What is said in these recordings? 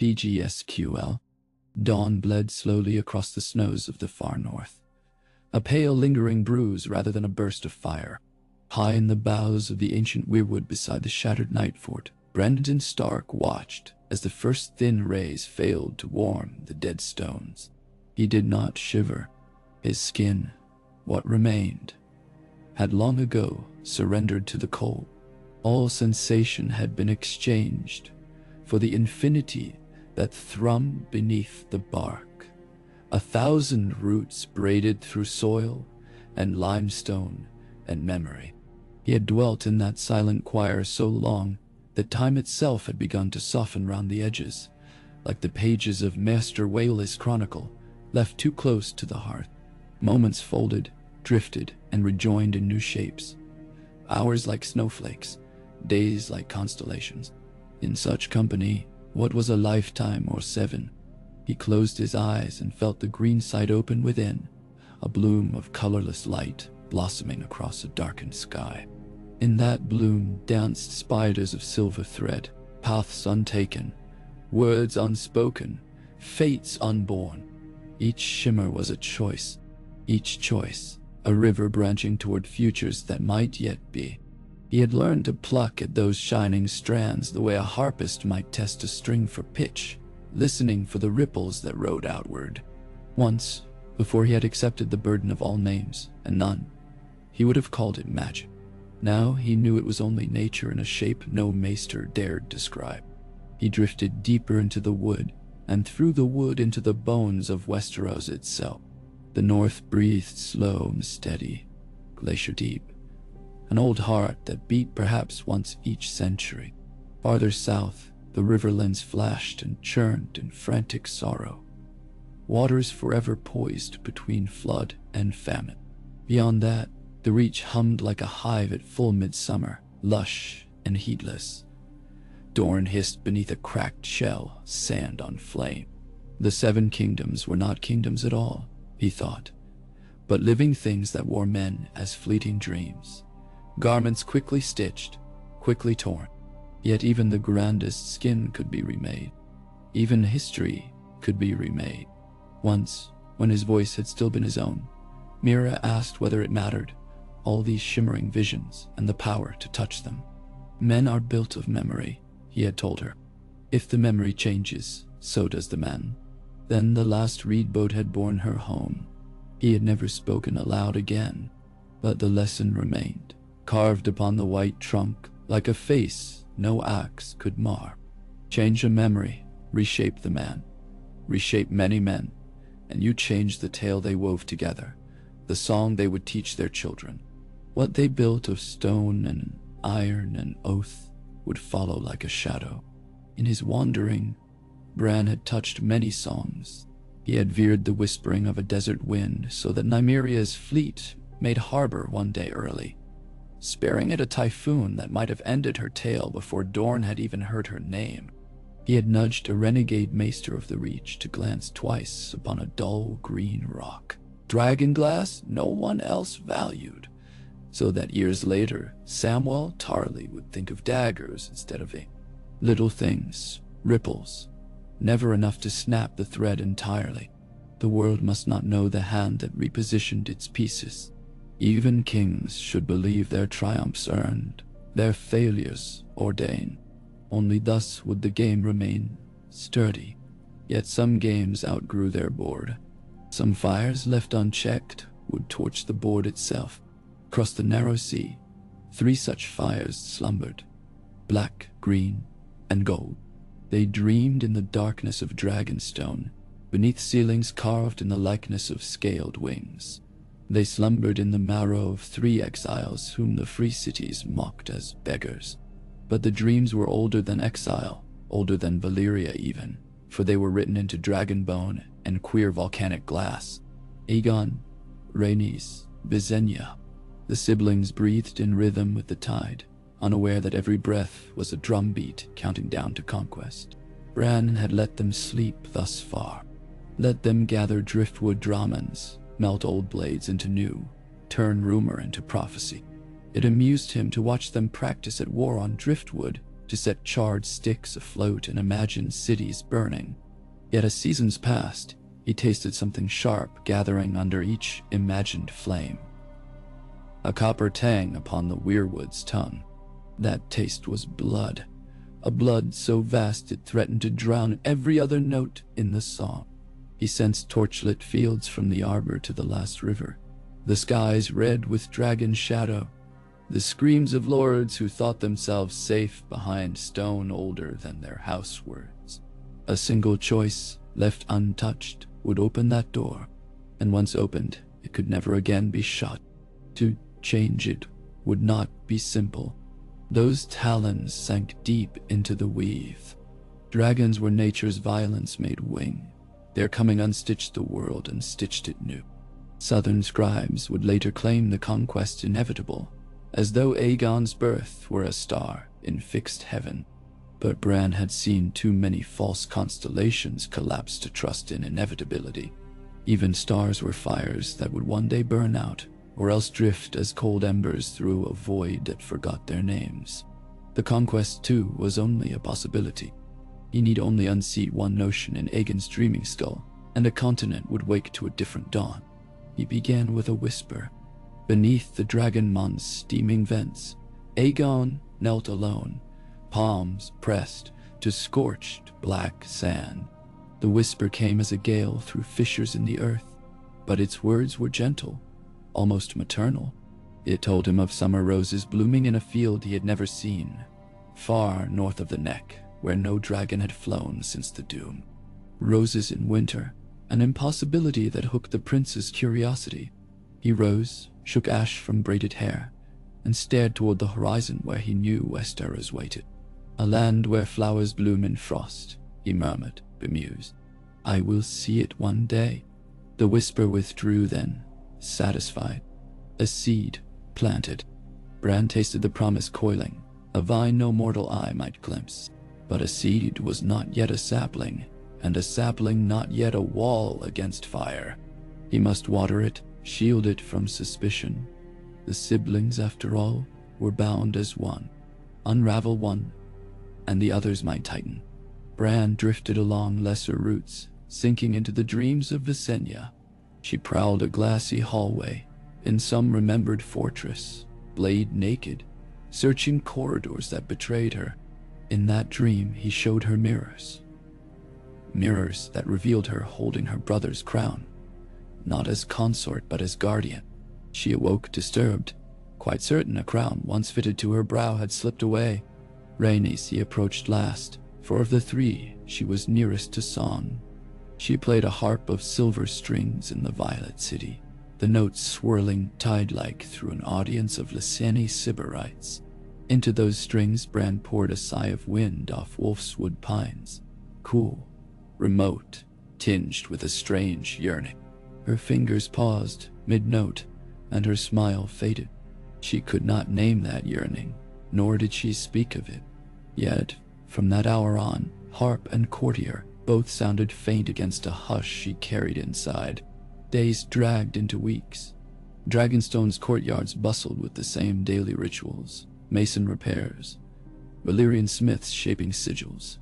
PGSQL. Dawn bled slowly across the snows of the far north. A pale, lingering bruise rather than a burst of fire. High in the boughs of the ancient weirwood beside the shattered night fort, Brandon Stark watched as the first thin rays failed to warm the dead stones. He did not shiver. His skin, what remained, had long ago surrendered to the cold. All sensation had been exchanged for the infinity that thrummed beneath the bark. 1,000 roots braided through soil and limestone and memory. He had dwelt in that silent choir so long that time itself had begun to soften round the edges, like the pages of Master Whaley's chronicle, left too close to the heart. Moments folded, drifted, and rejoined in new shapes. Hours like snowflakes, days like constellations. In such company, what was a lifetime or 7? He closed his eyes and felt the green side open within, a bloom of colorless light blossoming across a darkened sky. In that bloom danced spiders of silver thread, paths untaken, words unspoken, fates unborn. Each shimmer was a choice, each choice a river branching toward futures that might yet be. He had learned to pluck at those shining strands the way a harpist might test a string for pitch, listening for the ripples that rode outward. Once, before he had accepted the burden of all names and none, he would have called it magic. Now he knew it was only nature in a shape no maester dared describe. He drifted deeper into the wood, and through the wood into the bones of Westeros itself. The north breathed slow and steady, glacier deep, an old heart that beat perhaps once each century. Farther south, the riverlands flashed and churned in frantic sorrow, waters forever poised between flood and famine. Beyond that, the reach hummed like a hive at full midsummer, lush and heedless. Dorne hissed beneath a cracked shell, sand on flame. The 7 kingdoms were not kingdoms at all, he thought, but living things that wore men as fleeting dreams. Garments quickly stitched, quickly torn. Yet even the grandest skin could be remade. Even history could be remade. Once, when his voice had still been his own, Mira asked whether it mattered, all these shimmering visions and the power to touch them. Men are built of memory, he had told her. If the memory changes, so does the man. Then the last reed boat had borne her home. He had never spoken aloud again, but the lesson remained, carved upon the white trunk like a face no axe could mar. Change a memory, reshape the man, reshape many men, and you change the tale they wove together, the song they would teach their children. What they built of stone and iron and oath would follow like a shadow. In his wandering, Bran had touched many songs. He had veered the whispering of a desert wind so that Nymeria's fleet made harbor one day early, sparing it a typhoon that might have ended her tale before Dorne had even heard her name. He had nudged a renegade maester of the Reach to glance twice upon a dull green rock. Dragonglass no one else valued, so that years later, Samwell Tarly would think of daggers instead of ink. Little things, ripples, never enough to snap the thread entirely. The world must not know the hand that repositioned its pieces. Even kings should believe their triumphs earned, their failures ordained. Only thus would the game remain sturdy. Yet some games outgrew their board. Some fires left unchecked would torch the board itself. Across the narrow sea, 3 such fires slumbered, black, green, and gold. They dreamed in the darkness of Dragonstone, beneath ceilings carved in the likeness of scaled wings. They slumbered in the marrow of 3 exiles whom the free cities mocked as beggars. But the dreams were older than exile, older than Valyria even, for they were written into dragonbone and queer volcanic glass. Aegon, Rhaenys, Visenya. The siblings breathed in rhythm with the tide, unaware that every breath was a drumbeat counting down to conquest. Bran had let them sleep thus far, let them gather driftwood dramans, melt old blades into new, turn rumor into prophecy. It amused him to watch them practice at war on driftwood, to set charred sticks afloat and imagine cities burning. Yet as seasons passed, he tasted something sharp gathering under each imagined flame. A copper tang upon the weirwood's tongue. That taste was blood, a blood so vast it threatened to drown every other note in the song. He sensed torchlit fields from the arbor to the last river, the skies red with dragon shadow, the screams of lords who thought themselves safe behind stone older than their house words. A single choice, left untouched, would open that door, and once opened, it could never again be shut. To change it would not be simple. Those talons sank deep into the weave. Dragons were nature's violence made wing. Their coming unstitched the world and stitched it new. Southern scribes would later claim the conquest inevitable, as though Aegon's birth were a star in fixed heaven. But Bran had seen too many false constellations collapse to trust in inevitability. Even stars were fires that would one day burn out, or else drift as cold embers through a void that forgot their names. The conquest, too, was only a possibility. He need only unseat one notion in Aegon's dreaming skull, and a continent would wake to a different dawn. He began with a whisper. Beneath the Dragonmon's steaming vents, Aegon knelt alone, palms pressed to scorched black sand. The whisper came as a gale through fissures in the earth, but its words were gentle, almost maternal. It told him of summer roses blooming in a field he had never seen, far north of the neck, where no dragon had flown since the doom. Roses in winter, an impossibility that hooked the prince's curiosity. He rose, shook ash from braided hair, and stared toward the horizon where he knew Westeros waited. A land where flowers bloom in frost, he murmured, bemused. I will see it one day. The whisper withdrew then, satisfied. A seed planted. Bran tasted the promise coiling, a vine no mortal eye might glimpse. But a seed was not yet a sapling, and a sapling not yet a wall against fire. He must water it, shield it from suspicion. The siblings, after all, were bound as one. Unravel one, and the others might tighten. Bran drifted along lesser routes, sinking into the dreams of Visenya. She prowled a glassy hallway, in some remembered fortress, blade naked, searching corridors that betrayed her. In that dream, he showed her mirrors. Mirrors that revealed her holding her brother's crown, not as consort but as guardian. She awoke disturbed, quite certain a crown once fitted to her brow had slipped away. Rhaenys he approached last, for of the three, she was nearest to song. She played a harp of silver strings in the Violet City, the notes swirling tide-like through an audience of Lyseni Sybarites. Into those strings Bran poured a sigh of wind off Wolfswood pines, cool, remote, tinged with a strange yearning. Her fingers paused, mid-note, and her smile faded. She could not name that yearning, nor did she speak of it. Yet, from that hour on, harp and courtier both sounded faint against a hush she carried inside. Days dragged into weeks. Dragonstone's courtyards bustled with the same daily rituals, mason repairs, Valyrian smiths shaping sigils,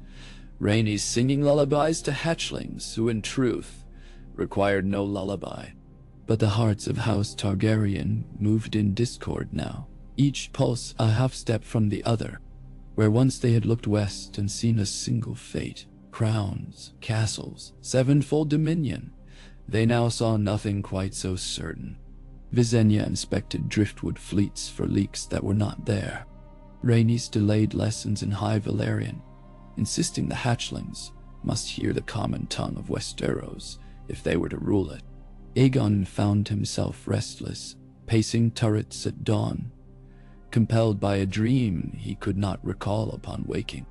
Rhaenys singing lullabies to hatchlings who, in truth, required no lullaby. But the hearts of House Targaryen moved in discord now, each pulse a half-step from the other. Where once they had looked west and seen a single fate, crowns, castles, sevenfold dominion, they now saw nothing quite so certain. Visenya inspected driftwood fleets for leaks that were not there. Rhaenys delayed lessons in High Valyrian, insisting the hatchlings must hear the common tongue of Westeros if they were to rule it. Aegon found himself restless, pacing turrets at dawn, compelled by a dream he could not recall upon waking.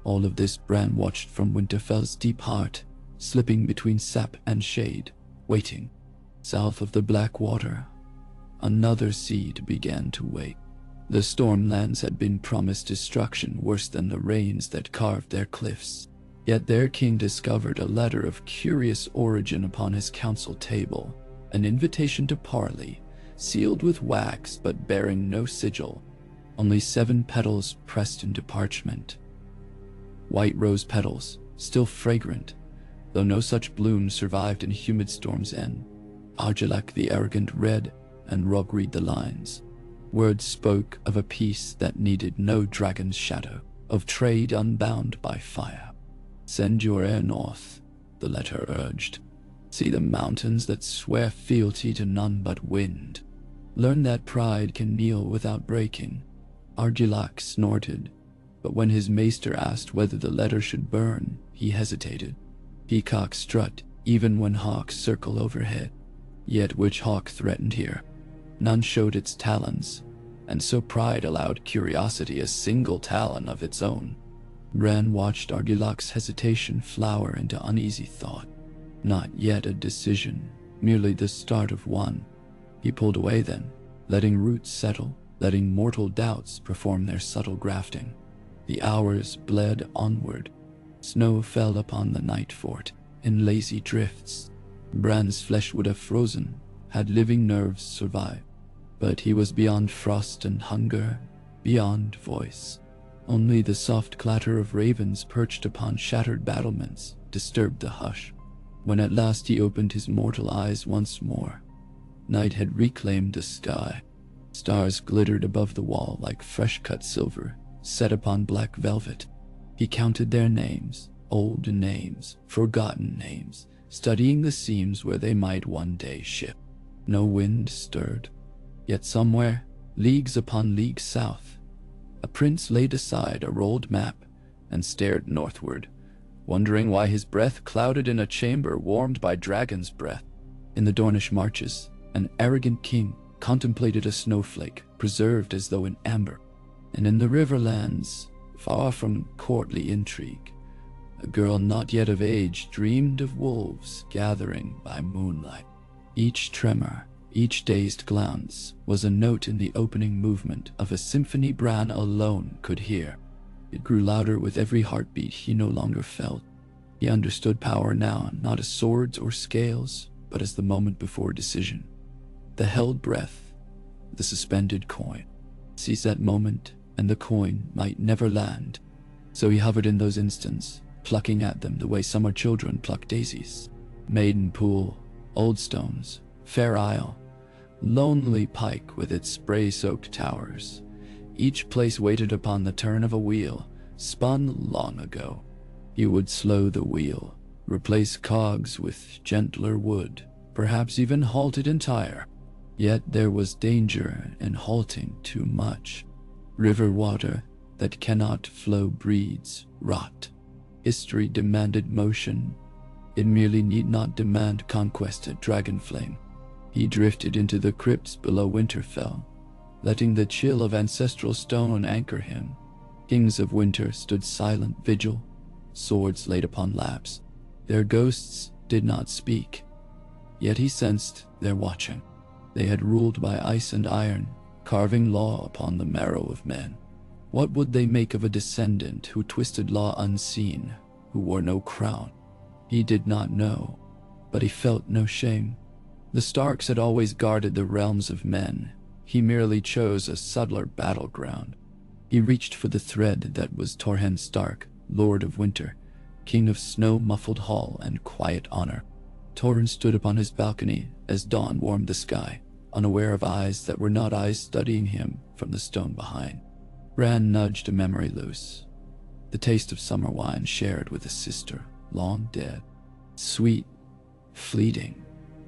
All of this Bran watched from Winterfell's deep heart, slipping between sap and shade, waiting. South of the Black Water, another seed began to wake. The Stormlands had been promised destruction worse than the rains that carved their cliffs. Yet their king discovered a letter of curious origin upon his council table, an invitation to parley, sealed with wax but bearing no sigil, only 7 petals pressed into parchment. white rose petals, still fragrant, though no such blooms survived in humid Storm's End. Argilac the arrogant read, and Rog read the lines. Words spoke of a peace that needed no dragon's shadow, of trade unbound by fire. Send your heir north, the letter urged. See the mountains that swear fealty to none but wind. Learn that pride can kneel without breaking. Argilac snorted, but when his maester asked whether the letter should burn, he hesitated. Peacocks strut even when hawks circle overhead. Yet which hawk threatened here? None showed its talons, and so pride allowed curiosity a single talon of its own. Bran watched Argilac's hesitation flower into uneasy thought. Not yet a decision, merely the start of one. He pulled away then, letting roots settle, letting mortal doubts perform their subtle grafting. The hours bled onward. Snow fell upon the night fort in lazy drifts. Bran's flesh would have frozen had living nerves survived. But he was beyond frost and hunger, beyond voice. Only the soft clatter of ravens perched upon shattered battlements disturbed the hush. When at last he opened his mortal eyes once more, night had reclaimed the sky. Stars glittered above the wall like fresh-cut silver, set upon black velvet. He counted their names, old names, forgotten names, studying the seams where they might one day ship. No wind stirred. Yet somewhere, leagues upon leagues south, a prince laid aside a rolled map and stared northward, wondering why his breath clouded in a chamber warmed by dragon's breath. In the Dornish marches, an arrogant king contemplated a snowflake preserved as though in amber. And in the riverlands, far from courtly intrigue, a girl not yet of age dreamed of wolves gathering by moonlight. Each tremor, each dazed glance was a note in the opening movement of a symphony Bran alone could hear. It grew louder with every heartbeat he no longer felt. He understood power now, not as swords or scales, but as the moment before decision. The held breath, the suspended coin. Seize that moment, and the coin might never land. So he hovered in those instants, plucking at them the way summer children pluck daisies. Maiden Pool, Old Stones, Fair Isle, Lonely Pike with its spray-soaked towers. Each place waited upon the turn of a wheel, spun long ago. He would slow the wheel, replace cogs with gentler wood, perhaps even halt it entire. Yet there was danger in halting too much. River water that cannot flow breeds rot. History demanded motion. It merely need not demand conquest at Dragonflame. He drifted into the crypts below Winterfell, letting the chill of ancestral stone anchor him. Kings of Winter stood silent vigil, swords laid upon laps. Their ghosts did not speak, yet he sensed their watching. They had ruled by ice and iron, carving law upon the marrow of men. What would they make of a descendant who twisted law unseen, who wore no crown? He did not know, but he felt no shame. The Starks had always guarded the realms of men. He merely chose a subtler battleground. He reached for the thread that was Torrhen Stark, Lord of Winter, King of snow-muffled hall and quiet honor. Torrhen stood upon his balcony as dawn warmed the sky, unaware of eyes that were not eyes studying him from the stone behind. Bran nudged a memory loose. The taste of summer wine shared with a sister, long dead. Sweet, fleeting,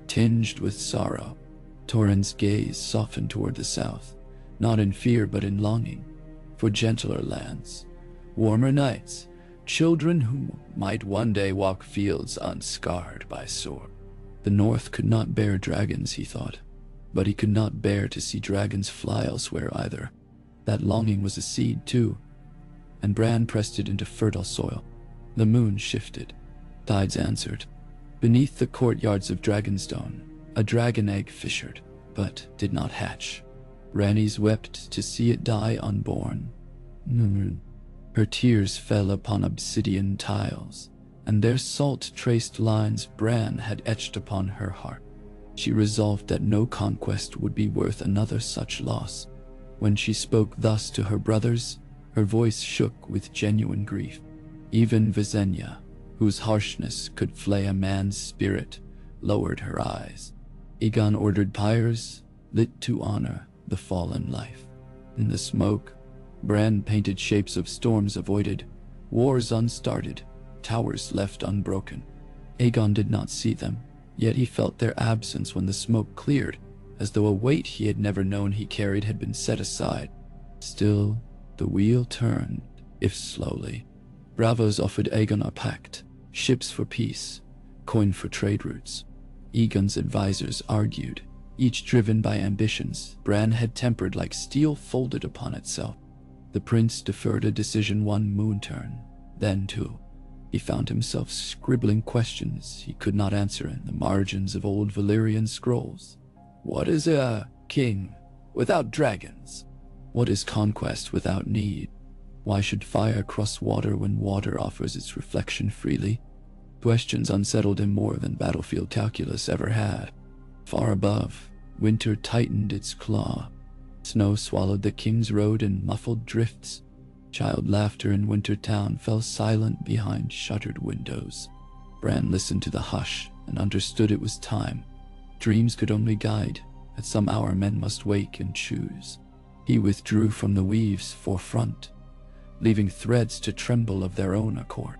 tinged with sorrow. Torrhen's gaze softened toward the south, not in fear but in longing, for gentler lands, warmer nights, children who might one day walk fields unscarred by sword. The north could not bear dragons, he thought, but he could not bear to see dragons fly elsewhere either. That longing was a seed too, and Bran pressed it into fertile soil. The moon shifted. Tides answered. Beneath the courtyards of Dragonstone, a dragon egg fissured, but did not hatch. Rhaenys wept to see it die unborn. Her tears fell upon obsidian tiles, and their salt-traced lines Bran had etched upon her heart. She resolved that no conquest would be worth another such loss. When she spoke thus to her brothers, her voice shook with genuine grief. Even Visenya, whose harshness could flay a man's spirit, lowered her eyes. Aegon ordered pyres lit to honor the fallen life. In the smoke, Bran painted shapes of storms avoided, wars unstarted, towers left unbroken. Aegon did not see them, yet he felt their absence when the smoke cleared, as though a weight he had never known he carried had been set aside. Still, the wheel turned, if slowly. Bravos offered Aegon a pact, ships for peace, coin for trade routes. Aegon's advisors argued, each driven by ambitions Bran had tempered like steel folded upon itself. The prince deferred a decision one moon turn, then two. He found himself scribbling questions he could not answer in the margins of old Valyrian scrolls. What is a king without dragons? What is conquest without need? Why should fire cross water when water offers its reflection freely? Questions unsettled him more than battlefield calculus ever had. Far above, winter tightened its claw. Snow swallowed the king's road in muffled drifts. Child laughter in Winter Town fell silent behind shuttered windows. Bran listened to the hush and understood it was time. Dreams could only guide. At some hour men must wake and choose. He withdrew from the weave's forefront, leaving threads to tremble of their own accord.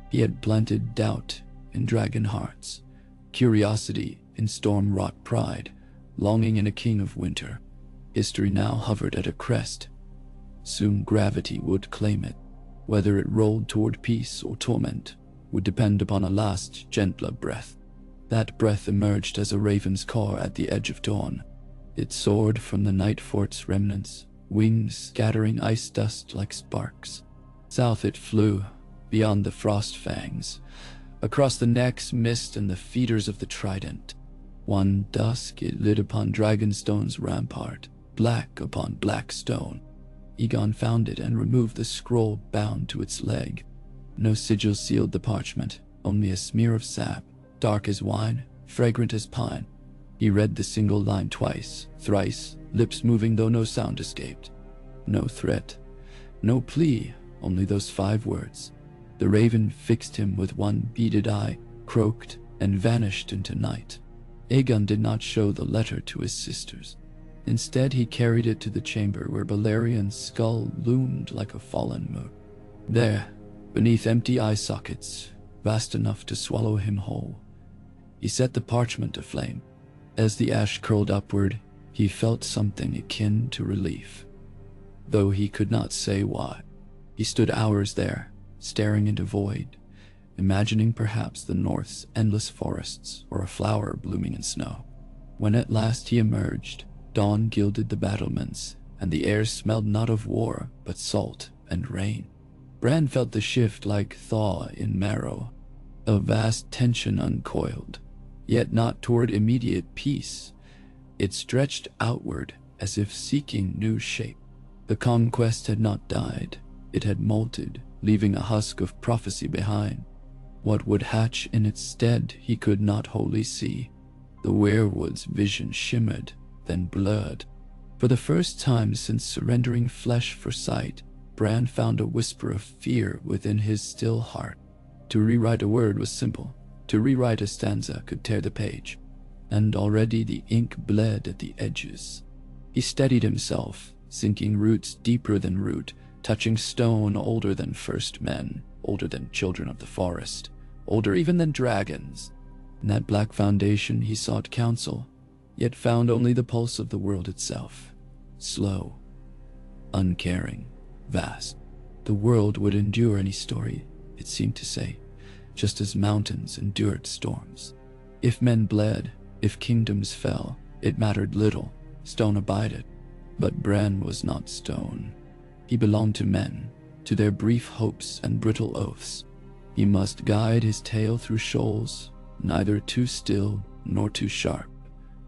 He had planted doubt in dragon hearts, curiosity in storm-wrought pride, longing in a king of winter. History now hovered at a crest. Soon gravity would claim it. Whether it rolled toward peace or torment would depend upon a last, gentler breath. That breath emerged as a raven's caw at the edge of dawn. It soared from the night fort's remnants, wings scattering ice dust like sparks. South it flew, beyond the frost fangs, across the neck's mist and the feeders of the trident. One dusk it lit upon Dragonstone's rampart, black upon black stone. Aegon found it and removed the scroll bound to its leg. No sigil sealed the parchment, only a smear of sap, dark as wine, fragrant as pine. He read the single line twice, thrice, lips moving though no sound escaped. No threat, no plea, only those 5 words. The raven fixed him with one beaded eye, croaked, and vanished into night. Aegon did not show the letter to his sisters. Instead, he carried it to the chamber where Balerian's skull loomed like a fallen moon. There, beneath empty eye sockets, vast enough to swallow him whole, he set the parchment aflame. As the ash curled upward, he felt something akin to relief, though he could not say why. He stood hours there, staring into void, imagining perhaps the north's endless forests or a flower blooming in snow. When at last he emerged, dawn gilded the battlements, and the air smelled not of war, but salt and rain. Bran felt the shift like thaw in marrow. A vast tension uncoiled, yet not toward immediate peace. It stretched outward as if seeking new shape. The conquest had not died. It had molted, leaving a husk of prophecy behind. What would hatch in its stead he could not wholly see. The weirwood's vision shimmered, then blurred. For the first time since surrendering flesh for sight, Bran found a whisper of fear within his still heart. To rewrite a word was simple. To rewrite a stanza could tear the page. And already the ink bled at the edges. He steadied himself, sinking roots deeper than root, touching stone older than first men, older than children of the forest, older even than dragons. In that black foundation he sought counsel, yet found only the pulse of the world itself. Slow, uncaring, vast. The world would endure any story, it seemed to say, just as mountains endured storms. If men bled, if kingdoms fell, it mattered little, stone abided. But Bran was not stone. He belonged to men, to their brief hopes and brittle oaths. He must guide his tale through shoals, neither too still nor too sharp,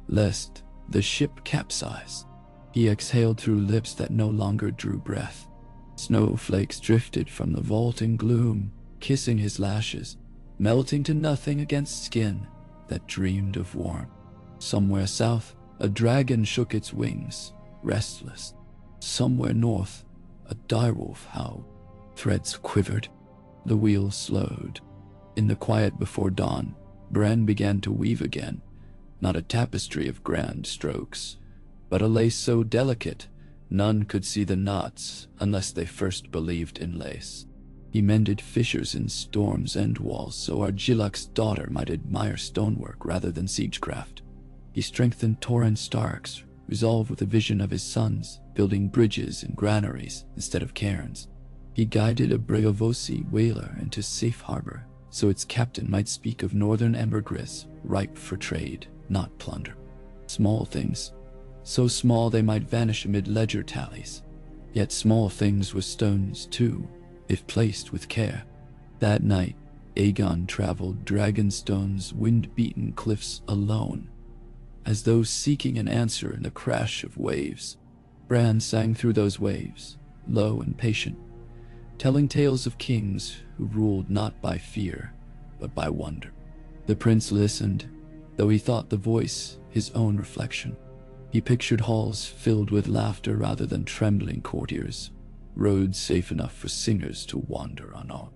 lest the ship capsize. He exhaled through lips that no longer drew breath. Snowflakes drifted from the vaulting gloom, kissing his lashes, melting to nothing against skin that dreamed of warmth. Somewhere south, a dragon shook its wings, restless. Somewhere north, a direwolf howled. Threads quivered. The wheel slowed. In the quiet before dawn, BRAN began to weave again, not a tapestry of grand strokes, but a lace so delicate none could see the knots unless they first believed in lace. He mended fissures in storm's end walls so Argilac's daughter might admire stonework rather than siegecraft. He strengthened Torrent Stark's resolve with a vision of his sons, building bridges and granaries instead of cairns. He guided a Breavosi whaler into safe harbor, so its captain might speak of northern ambergris, ripe for trade, not plunder. Small things, so small they might vanish amid ledger tallies. Yet small things were stones too, if placed with care. That night, Aegon traveled Dragonstone's wind-beaten cliffs alone, as though seeking an answer in the crash of waves. BRAN sang through those waves, low and patient, telling tales of kings who ruled not by fear, but by wonder. The prince listened, though he thought the voice his own reflection. He pictured halls filled with laughter rather than trembling courtiers, roads safe enough for singers to wander unawed.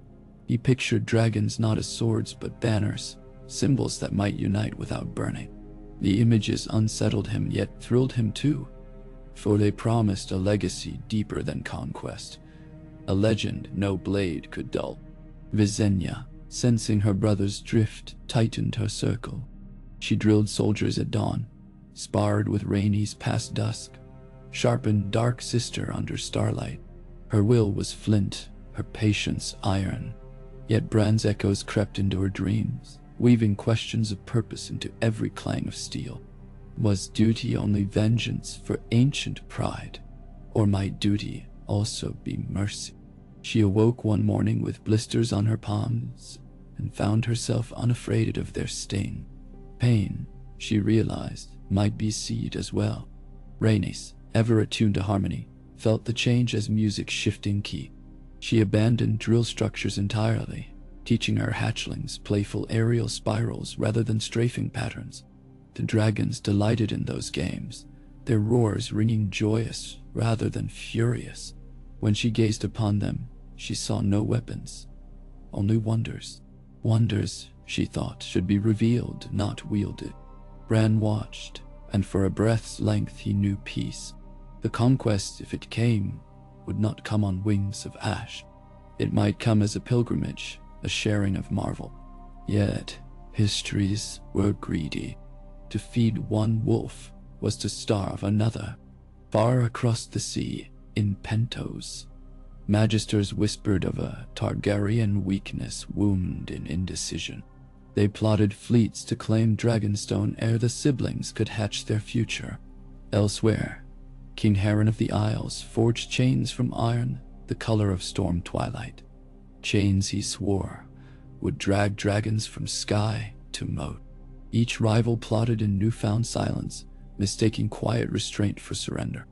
He pictured dragons not as swords but banners, symbols that might unite without burning. The images unsettled him yet thrilled him too, for they promised a legacy deeper than conquest, a legend no blade could dull. Visenya, sensing her brother's drift, tightened her circle. She drilled soldiers at dawn, sparred with Rhaenys past dusk, sharpened Dark Sister under starlight. Her will was flint, her patience iron, yet BRAN's echoes crept into her dreams, weaving questions of purpose into every clang of steel. Was duty only vengeance for ancient pride, or might duty also be mercy? She awoke one morning with blisters on her palms and found herself unafraid of their sting. Pain, she realized, might be seed as well. Rhaenys, ever attuned to harmony, felt the change as music's shifting key. She abandoned drill structures entirely, teaching her hatchlings playful aerial spirals rather than strafing patterns. The dragons delighted in those games, their roars ringing joyous rather than furious. When she gazed upon them, she saw no weapons, only wonders. Wonders, she thought, should be revealed, not wielded. BRAN watched, and for a breath's length he knew peace. The conquest, if it came, would not come on wings of ash. It might come as a pilgrimage, a sharing of marvel. Yet, histories were greedy. To feed one wolf was to starve another. Far across the sea, in Pentos, magisters whispered of a Targaryen weakness wombed in indecision. They plotted fleets to claim Dragonstone ere the siblings could hatch their future. Elsewhere, King Harren of the Isles forged chains from iron, the color of storm twilight. Chains, he swore, would drag dragons from sky to moat. Each rival plotted in newfound silence, mistaking quiet restraint for surrender.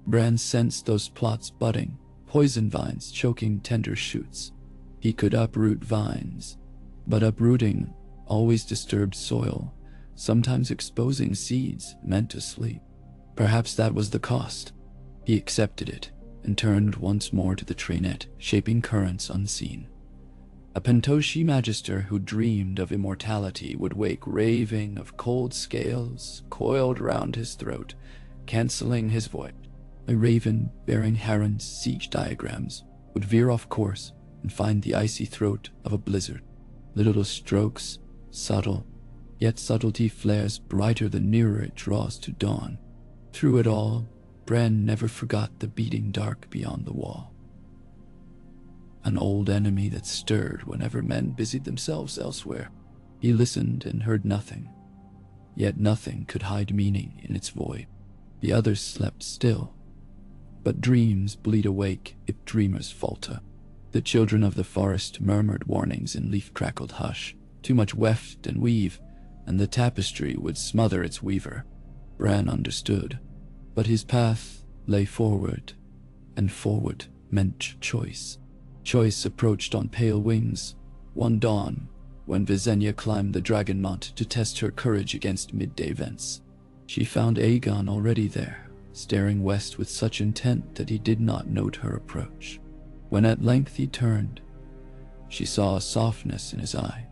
BRAN sensed those plots budding, poison vines choking tender shoots. He could uproot vines, but uprooting always disturbed soil, sometimes exposing seeds meant to sleep. Perhaps that was the cost. He accepted it and turned once more to the trainette, shaping currents unseen. A Pentoshi magister who dreamed of immortality would wake raving of cold scales coiled round his throat, canceling his voice. A raven bearing Harren's siege diagrams would veer off course and find the icy throat of a blizzard. Little strokes, subtle, yet subtlety flares brighter the nearer it draws to dawn. Through it all, BRAN never forgot the beating dark beyond the wall. An old enemy that stirred whenever men busied themselves elsewhere. He listened and heard nothing, yet nothing could hide meaning in its void. The others slept still, but dreams bleed awake if dreamers falter. The children of the forest murmured warnings in leaf-crackled hush. Too much weft and weave, and the tapestry would smother its weaver. BRAN understood, but his path lay forward, and forward meant choice. Choice approached on pale wings, one dawn, when Visenya climbed the Dragon Mount to test her courage against midday vents. She found Aegon already there, staring west with such intent that he did not note her approach. When at length he turned, she saw a softness in his eye.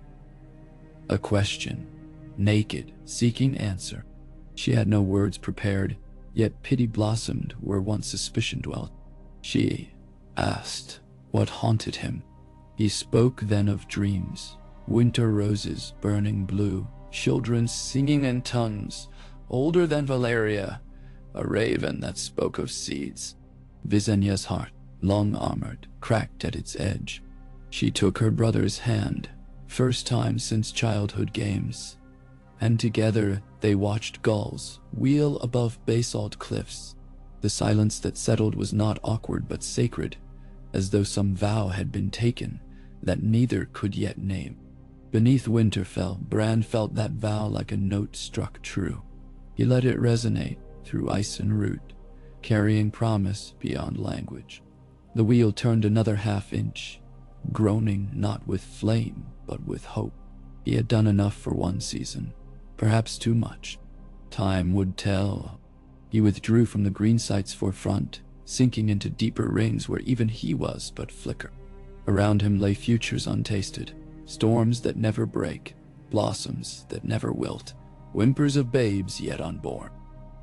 A question, naked, seeking answer. She had no words prepared, yet pity blossomed where once suspicion dwelt. She asked what haunted him. He spoke then of dreams, winter roses burning blue, children singing in tongues, older than Valeria, a raven that spoke of seeds. Visenya's heart, long armored, cracked at its edge. She took her brother's hand, first time since childhood games, and together they watched gulls wheel above basalt cliffs. The silence that settled was not awkward but sacred, as though some vow had been taken that neither could yet name. Beneath Winterfell, Bran felt that vow like a note struck true. He let it resonate through ice and root, carrying promise beyond language. The wheel turned another half-inch, groaning not with flame but with hope. He had done enough for one season, perhaps too much. Time would tell. He withdrew from the green sight's forefront, sinking into deeper rings where even he was but flicker. Around him lay futures untasted, storms that never break, blossoms that never wilt, whimpers of babes yet unborn.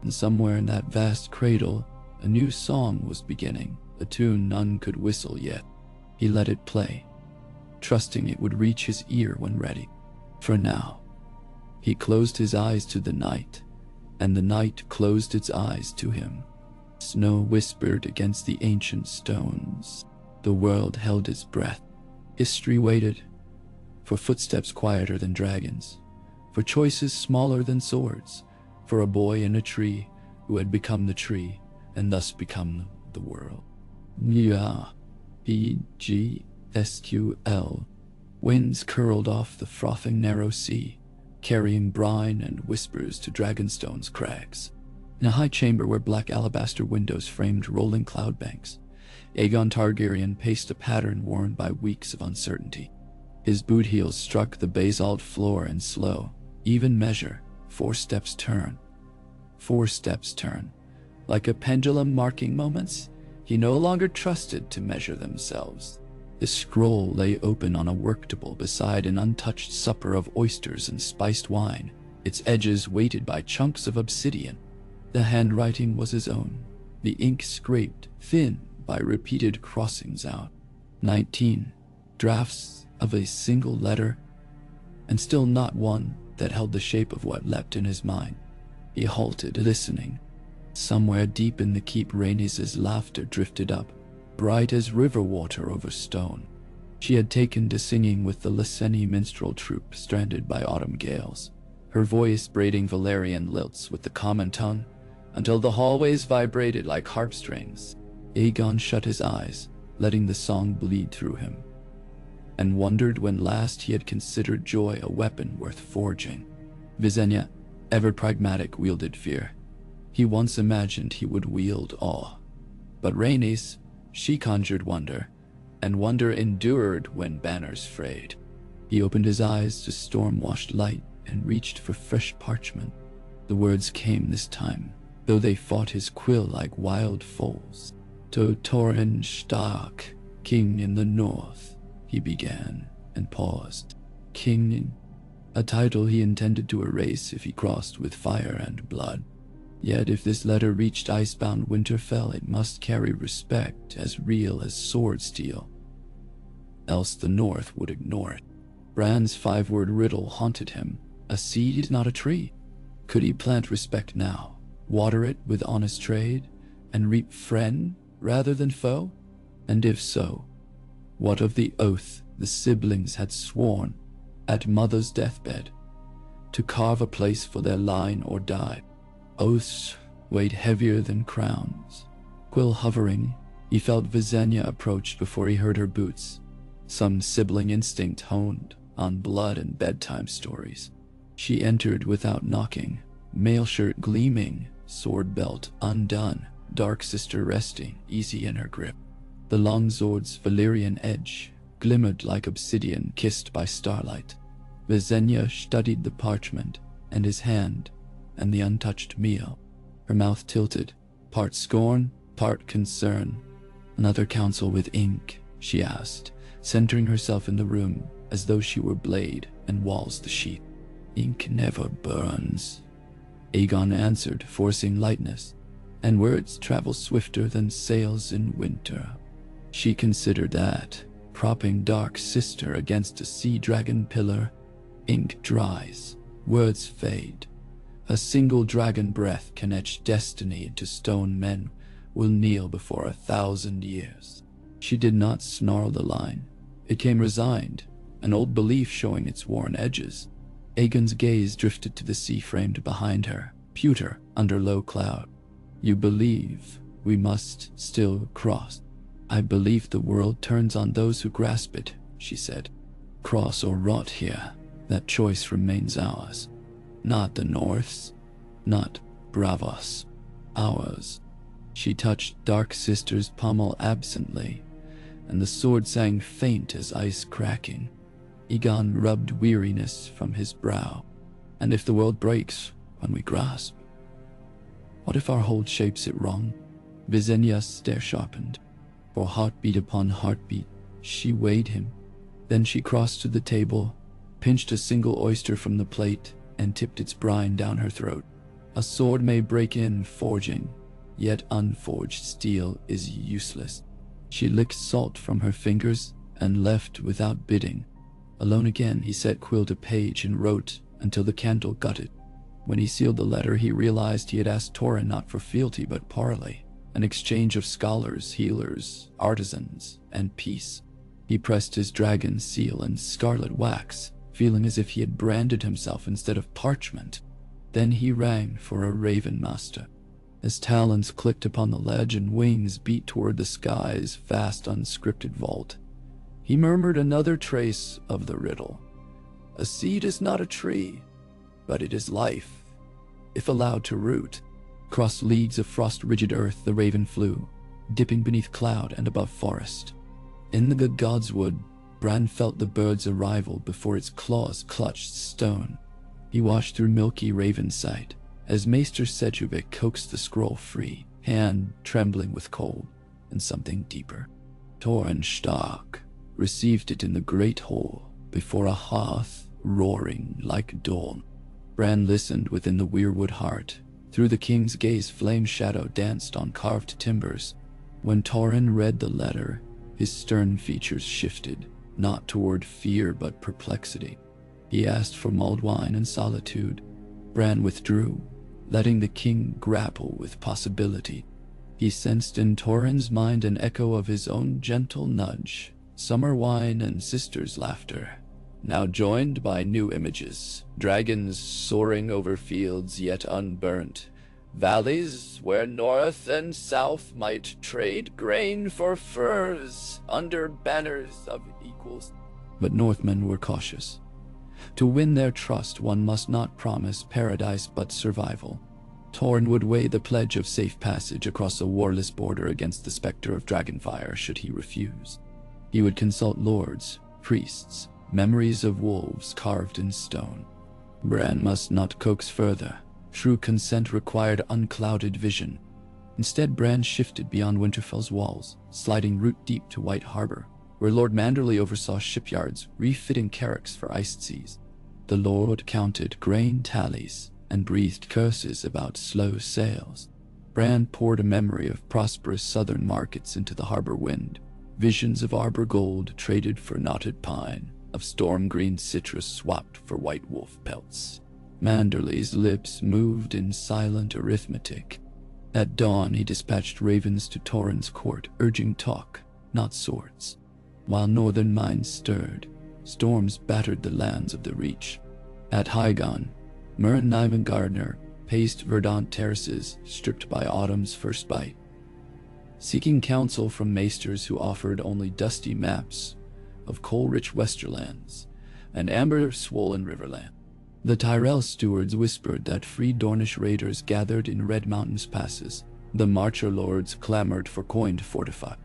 And somewhere in that vast cradle, a new song was beginning, a tune none could whistle yet. He let it play, trusting it would reach his ear when ready. For now, he closed his eyes to the night, and the night closed its eyes to him. Snow whispered against the ancient stones. The world held its breath. History waited for footsteps quieter than dragons, for choices smaller than swords, for a boy in a tree who had become the tree and thus become the world. Nya, PGSQL. Winds curled off the frothing narrow sea, carrying brine and whispers to Dragonstone's crags. In a high chamber where black alabaster windows framed rolling cloud banks, Aegon Targaryen paced a pattern worn by weeks of uncertainty. His boot heels struck the basalt floor in slow, even measure. 4 steps turn. 4 steps turn. Like a pendulum marking moments, he no longer trusted to measure themselves. The scroll lay open on a worktable beside an untouched supper of oysters and spiced wine, its edges weighted by chunks of obsidian. The handwriting was his own, the ink scraped thin by repeated crossings out. 19 drafts of a single letter, and still not one that held the shape of what leapt in his mind. He halted, listening. Somewhere deep in the keep, Rhaenys' laughter drifted up, bright as river water over stone. She had taken to singing with the Lyseni minstrel troupe stranded by autumn gales, her voice braiding Valyrian lilts with the common tongue, until the hallways vibrated like harp strings. Aegon shut his eyes, letting the song bleed through him, and wondered when last he had considered joy a weapon worth forging. Visenya, ever pragmatic, wielded fear. He once imagined he would wield awe. But Rhaenys, she conjured wonder, and wonder endured when banners frayed. He opened his eyes to storm-washed light and reached for fresh parchment. The words came this time, though they fought his quill like wild foals. To Torin Stark, king in the north, he began, and paused. King, a title he intended to erase if he crossed with fire and blood. Yet if this letter reached icebound Winterfell, it must carry respect as real as sword steel. Else the North would ignore it. Bran's 5-word riddle haunted him. A seed, not a tree. Could he plant respect now, water it with honest trade, and reap friend rather than foe? And if so, what of the oath the siblings had sworn at mother's deathbed, to carve a place for their line or die? Oaths weighed heavier than crowns. Quill hovering, he felt Visenya approach before he heard her boots. Some sibling instinct honed on blood and bedtime stories. She entered without knocking, mail shirt gleaming, sword belt undone, dark sister resting easy in her grip. The long sword's Valyrian edge glimmered like obsidian kissed by starlight. Visenya studied the parchment and his hand and the untouched meal. Her mouth tilted, part scorn, part concern. Another counsel with ink, she asked, centering herself in the room as though she were blade and walls the sheath. "Ink never burns," Aegon answered, forcing lightness, "and words travel swifter than sails in winter." She considered that, propping Dark Sister against a sea dragon pillar. Ink dries, words fade. A single dragon breath can etch destiny into stone. Men will kneel before 1,000 years. She did not snarl the line. It came resigned, an old belief showing its worn edges. Aegon's gaze drifted to the sea framed behind her, pewter under low cloud. "You believe we must still cross." "I believe the world turns on those who grasp it," she said. "Cross or rot here, that choice remains ours. Not the North's, not Bravos, ours." She touched Dark Sister's pommel absently, and the sword sang faint as ice cracking. Aegon rubbed weariness from his brow. "And if the world breaks when we grasp? What if our hold shapes it wrong?" Visenya's stare sharpened. For heartbeat upon heartbeat, she weighed him. Then she crossed to the table, pinched a single oyster from the plate, and tipped its brine down her throat. "A sword may break in forging, yet unforged steel is useless." She licked salt from her fingers and left without bidding. Alone again, he set quill to page and wrote until the candle gutted. When he sealed the letter, he realized he had asked Torrin not for fealty but parley, an exchange of scholars, healers, artisans, and peace. He pressed his dragon seal in scarlet wax, feeling as if he had branded himself instead of parchment. Then he rang for a raven master. As talons clicked upon the ledge and wings beat toward the sky's vast unscripted vault, he murmured another trace of the riddle. "A seed is not a tree, but it is life, if allowed to root." Across leagues of frost-rigid earth the raven flew, dipping beneath cloud and above forest. In the god's wood, Bran felt the bird's arrival before its claws clutched stone. He watched through milky raven sight as Maester Sedgwick coaxed the scroll free, hand trembling with cold and something deeper. Torrin Stark received it in the great hall before a hearth roaring like dawn. Bran listened within the weirwood heart. Through the king's gaze, flame shadow danced on carved timbers. When Torrin read the letter, his stern features shifted, not toward fear but perplexity. He asked for mulled wine and solitude. Bran withdrew, letting the king grapple with possibility. He sensed in Torrin's mind an echo of his own gentle nudge, summer wine and sisters' laughter, now joined by new images, dragons soaring over fields yet unburnt, valleys where north and south might trade grain for furs under banners of equals. But Northmen were cautious. To win their trust, one must not promise paradise but survival. Torrin would weigh the pledge of safe passage across a warless border against the specter of dragonfire should he refuse. He would consult lords, priests, memories of wolves carved in stone. Bran must not coax further. True consent required unclouded vision. Instead, Bran shifted beyond Winterfell's walls, sliding root deep to White Harbor, where Lord Manderley oversaw shipyards refitting carracks for iced seas. The Lord counted grain tallies and breathed curses about slow sails. Bran poured a memory of prosperous southern markets into the harbor wind, visions of arbor gold traded for knotted pine, of storm-green citrus swapped for white wolf pelts. Manderley's lips moved in silent arithmetic. At dawn, he dispatched ravens to Torrin's court, urging talk, not swords. While northern minds stirred, storms battered the lands of the Reach. At Aegon, Murren Nivengardner paced verdant terraces stripped by autumn's first bite, seeking counsel from maesters who offered only dusty maps of coal-rich westerlands and amber-swollen riverland. The Tyrell stewards whispered that free Dornish raiders gathered in Red Mountain's passes. The Marcher lords clamored for coin to fortify.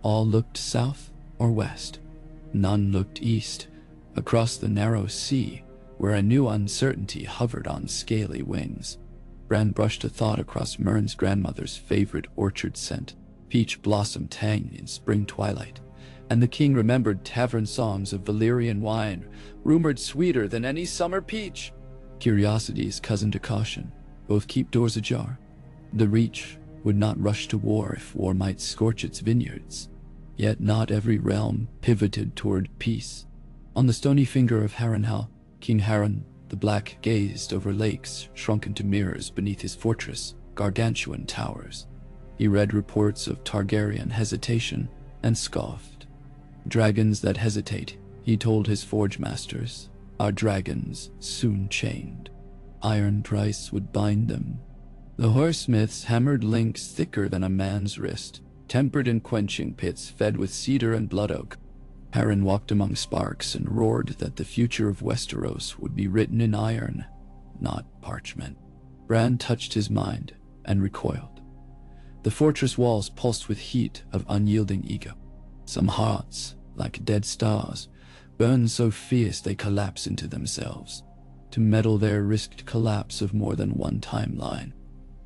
All looked south or west. None looked east, across the narrow sea, where a new uncertainty hovered on scaly wings. Bran brushed a thought across Mern's grandmother's favorite orchard scent, peach blossom tang in spring twilight, And the king remembered tavern songs of Valyrian wine, rumored sweeter than any summer peach. Curiosity is cousin to caution. Both keep doors ajar. The Reach would not rush to war if war might scorch its vineyards. Yet not every realm pivoted toward peace. On the stony finger of Harrenhal, King Harren the Black gazed over lakes shrunken to mirrors beneath his fortress, gargantuan towers. He read reports of Targaryen hesitation and scoffed. Dragons that hesitate, he told his forge masters, are dragons soon chained. Iron price would bind them. The horsesmiths hammered links thicker than a man's wrist, tempered in quenching pits fed with cedar and blood oak. Harren walked among sparks and roared that the future of Westeros would be written in iron, not parchment. Bran touched his mind and recoiled. The fortress walls pulsed with heat of unyielding ego. Some hearts, like dead stars, burn so fierce they collapse into themselves. To meddle there risked collapse of more than one timeline.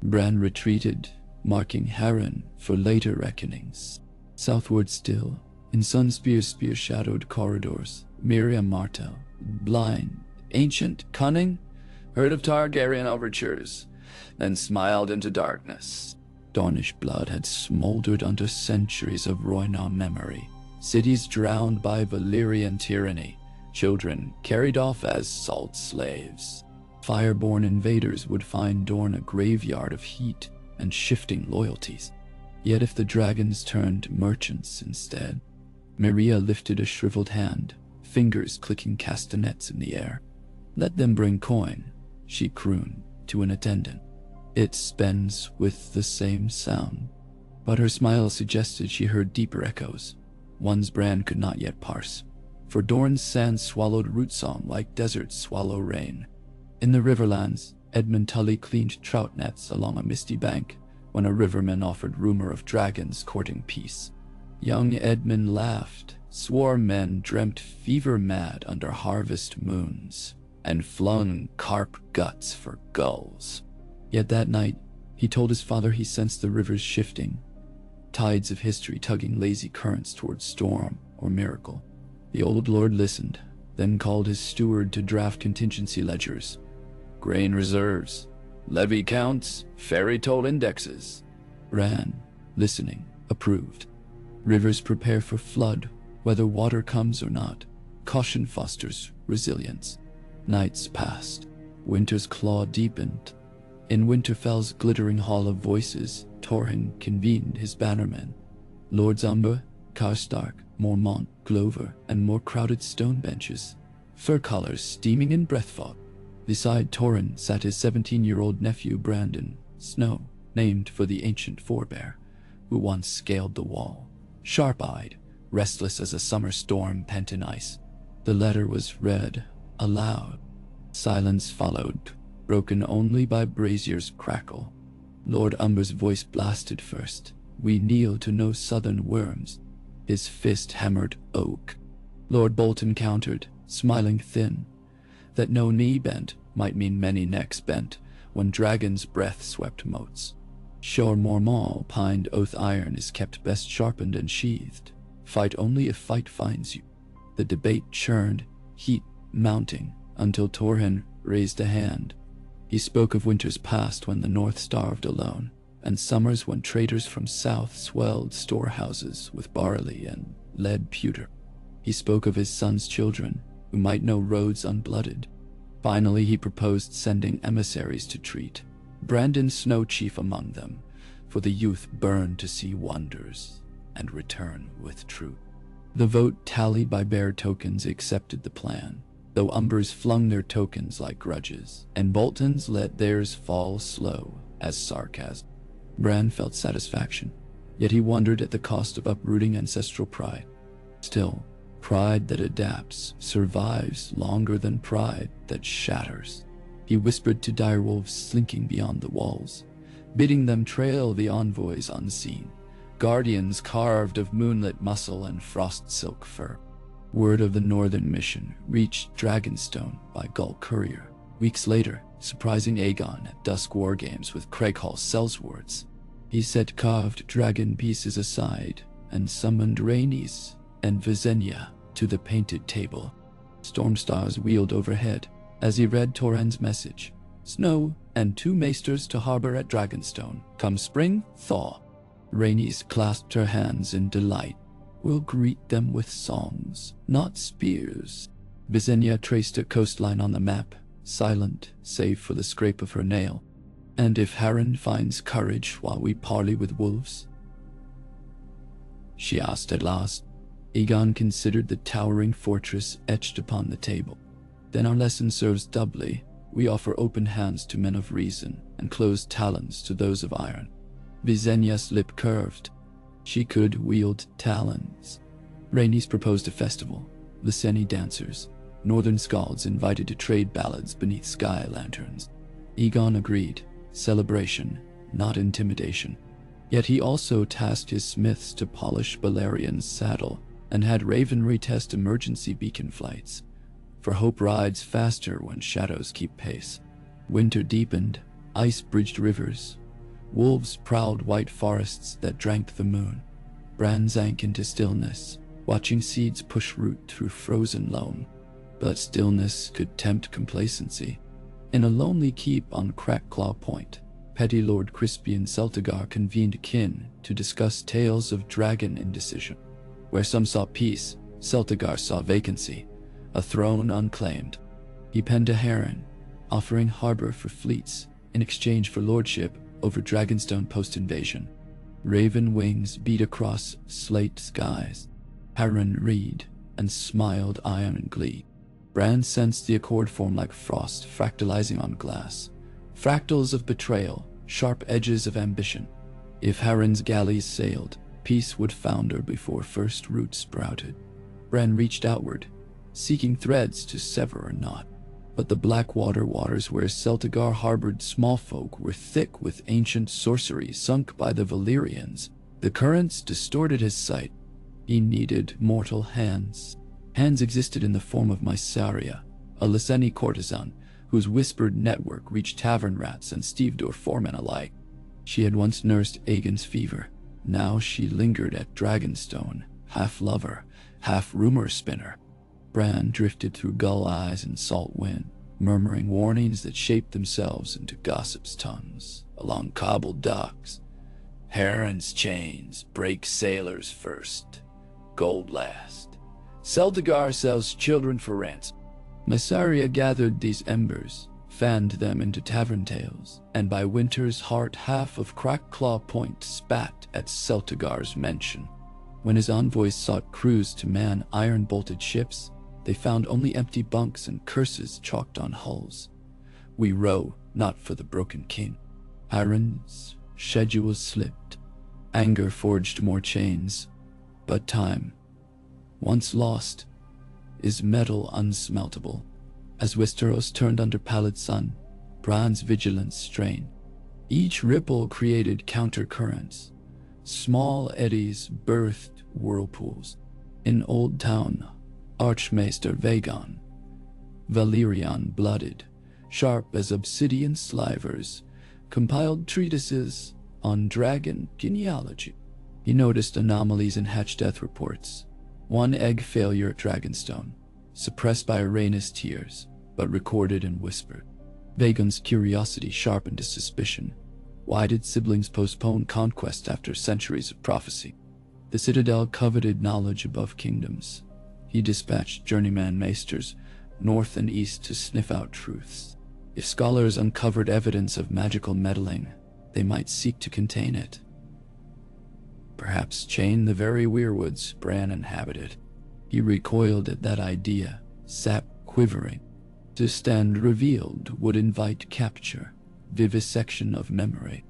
Bran retreated, marking Harren for later reckonings. Southward still, in Sunspear's spear-shadowed corridors, Miriam Martell, blind, ancient, cunning, heard of Targaryen overtures, then smiled into darkness. Dornish blood had smoldered under centuries of Rhoynar memory. Cities drowned by Valyrian tyranny, children carried off as salt slaves. Fireborn invaders would find Dorne a graveyard of heat and shifting loyalties. Yet if the dragons turned merchants instead, Maria lifted a shriveled hand, fingers clicking castanets in the air. Let them bring coin, she crooned to an attendant. It spends with the same sound. But her smile suggested she heard deeper echoes, ones Bran could not yet parse. For Dorne's sand swallowed root song like deserts swallow rain. In the riverlands, Edmund Tully cleaned trout nets along a misty bank when a riverman offered rumor of dragons courting peace. Young Edmund laughed, swore men dreamt fever-mad under harvest moons, and flung carp guts for gulls. Yet that night, he told his father he sensed the rivers shifting, tides of history tugging lazy currents towards storm or miracle. The old lord listened, then called his steward to draft contingency ledgers. Grain reserves, levy counts, ferry toll indexes. Bran, listening, approved. Rivers prepare for flood, whether water comes or not. Caution fosters resilience. Nights passed. Winter's claw deepened. In Winterfell's glittering hall of voices, Torrhen convened his bannermen. Lords Umber, Karstark, Mormont, Glover, and more crowded stone benches, fur collars steaming in breath fog. Beside Torrhen sat his 17-year-old nephew Brandon, Snow, named for the ancient forebear, who once scaled the wall. Sharp-eyed, restless as a summer storm pent in ice. The letter was read aloud. Silence followed, broken only by Brazier's crackle. Lord Umber's voice blasted first. We kneel to no southern worms. His fist hammered oak. Lord Bolton countered, smiling thin. That no knee bent might mean many necks bent when dragon's breath swept moats. Shor Mormont pined oath iron is kept best sharpened and sheathed. Fight only if fight finds you. The debate churned, heat mounting, until Torrhen raised a hand. He spoke of winters past when the north starved alone, and summers when traders from south swelled storehouses with barley and lead pewter. He spoke of his son's children, who might know roads unblooded. Finally, he proposed sending emissaries to treat, Brandon Snow chief among them, for the youth burned to see wonders and return with truth. The vote tallied by bear tokens accepted the plan, though Umbers flung their tokens like grudges, and Boltons let theirs fall slow as sarcasm. Bran felt satisfaction, yet he wondered at the cost of uprooting ancestral pride. Still, pride that adapts survives longer than pride that shatters. He whispered to direwolves slinking beyond the walls, bidding them trail the envoys unseen, guardians carved of moonlit muscle and frost silk fur. Word of the northern mission reached Dragonstone by Gull courier. Weeks later, surprising Aegon at dusk war games with Craighall Sellswords. He set carved dragon pieces aside and summoned Rhaenys, and Visenya to the painted table. Storm stars wheeled overhead as he read Toran's message. Snow and 2 maesters to harbor at Dragonstone. Come spring, thaw. Rhaenys clasped her hands in delight. We'll greet them with songs, not spears. Visenya traced a coastline on the map, silent save for the scrape of her nail. And if Harren finds courage while we parley with wolves? She asked at last. Aegon considered the towering fortress etched upon the table. Then our lesson serves doubly. We offer open hands to men of reason, and closed talons to those of iron. Visenya's lip curved. She could wield talons. Rhaenys proposed a festival. Lyseni dancers, northern skalds invited to trade ballads beneath sky lanterns. Aegon agreed. Celebration, not intimidation. Yet he also tasked his smiths to polish Balerian's saddle, and had Raven retest emergency beacon flights. For hope rides faster when shadows keep pace. Winter deepened, ice-bridged rivers. Wolves prowled white forests that drank the moon. Bran sank into stillness, watching seeds push root through frozen loam. But stillness could tempt complacency. In a lonely keep on Crackclaw Point, Petty Lord Crispian Celtigar convened kin to discuss tales of dragon indecision. Where some saw peace, Celtigar saw vacancy, a throne unclaimed. He penned to Harren, offering harbor for fleets in exchange for lordship over Dragonstone post-invasion. Raven wings beat across slate skies. Harren read and smiled iron glee. Bran sensed the accord form like frost fractalizing on glass. Fractals of betrayal, sharp edges of ambition. If Harren's galleys sailed, peace would founder before first roots sprouted. Bran reached outward, seeking threads to sever a knot. But the Blackwater waters where Celtigar harbored small folk were thick with ancient sorcery sunk by the Valyrians. The currents distorted his sight. He needed mortal hands. Hands existed in the form of Mysaria, a Lyseni courtesan whose whispered network reached tavern rats and stevedore foremen alike. She had once nursed Aegon's fever. Now she lingered at Dragonstone, half lover, half rumor spinner. Bran drifted through gull eyes and salt wind, murmuring warnings that shaped themselves into gossip's tongues along cobbled docks. Harren's chains break sailors first, gold last. Celtigar sells children for ransom. Mysaria gathered these embers, fanned them into tavern tales, and by winter's heart half of Crackclaw Point spat at Celtigar's mention. When his envoys sought crews to man iron-bolted ships, they found only empty bunks and curses chalked on hulls. We row not for the broken king. Harren's schedule slipped. Anger forged more chains, but time, once lost, is metal unsmeltable. As Westeros turned under pallid sun, Bran's vigilance strained. Each ripple created countercurrents. Small eddies birthed whirlpools. In Old Town, Archmaester Aegon, Valyrian blooded, sharp as obsidian slivers, compiled treatises on dragon genealogy. He noticed anomalies in hatch death reports. One egg failure at Dragonstone, suppressed by Rhaenys tears, but recorded and whispered. Aegon's curiosity sharpened his suspicion. Why did siblings postpone conquest after centuries of prophecy? The Citadel coveted knowledge above kingdoms. He dispatched journeyman maesters north and east to sniff out truths. If scholars uncovered evidence of magical meddling, they might seek to contain it. Perhaps chain the very weirwoods Bran inhabited. He recoiled at that idea, sap quivering. To stand revealed would invite capture, vivisection of memory.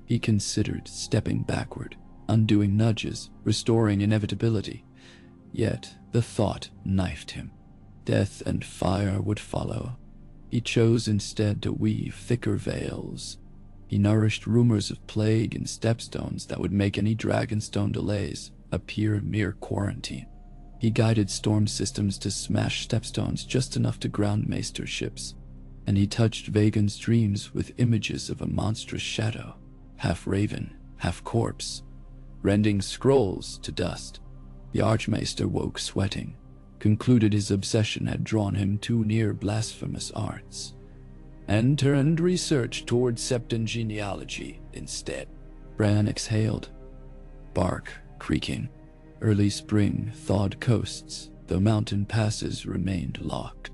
He considered stepping backward, undoing nudges, restoring inevitability. Yet the thought knifed him. Death and fire would follow. He chose instead to weave thicker veils. He nourished rumors of plague and stepstones that would make any Dragonstone delays appear mere quarantine. He guided storm systems to smash stepstones just enough to ground maester ships, and he touched Vagon's dreams with images of a monstrous shadow, half raven, half corpse, rending scrolls to dust. The Archmaester woke sweating, concluded his obsession had drawn him too near blasphemous arts, and turned research toward Septon genealogy instead. Bran exhaled, bark creaking. Early spring thawed coasts, though mountain passes remained locked.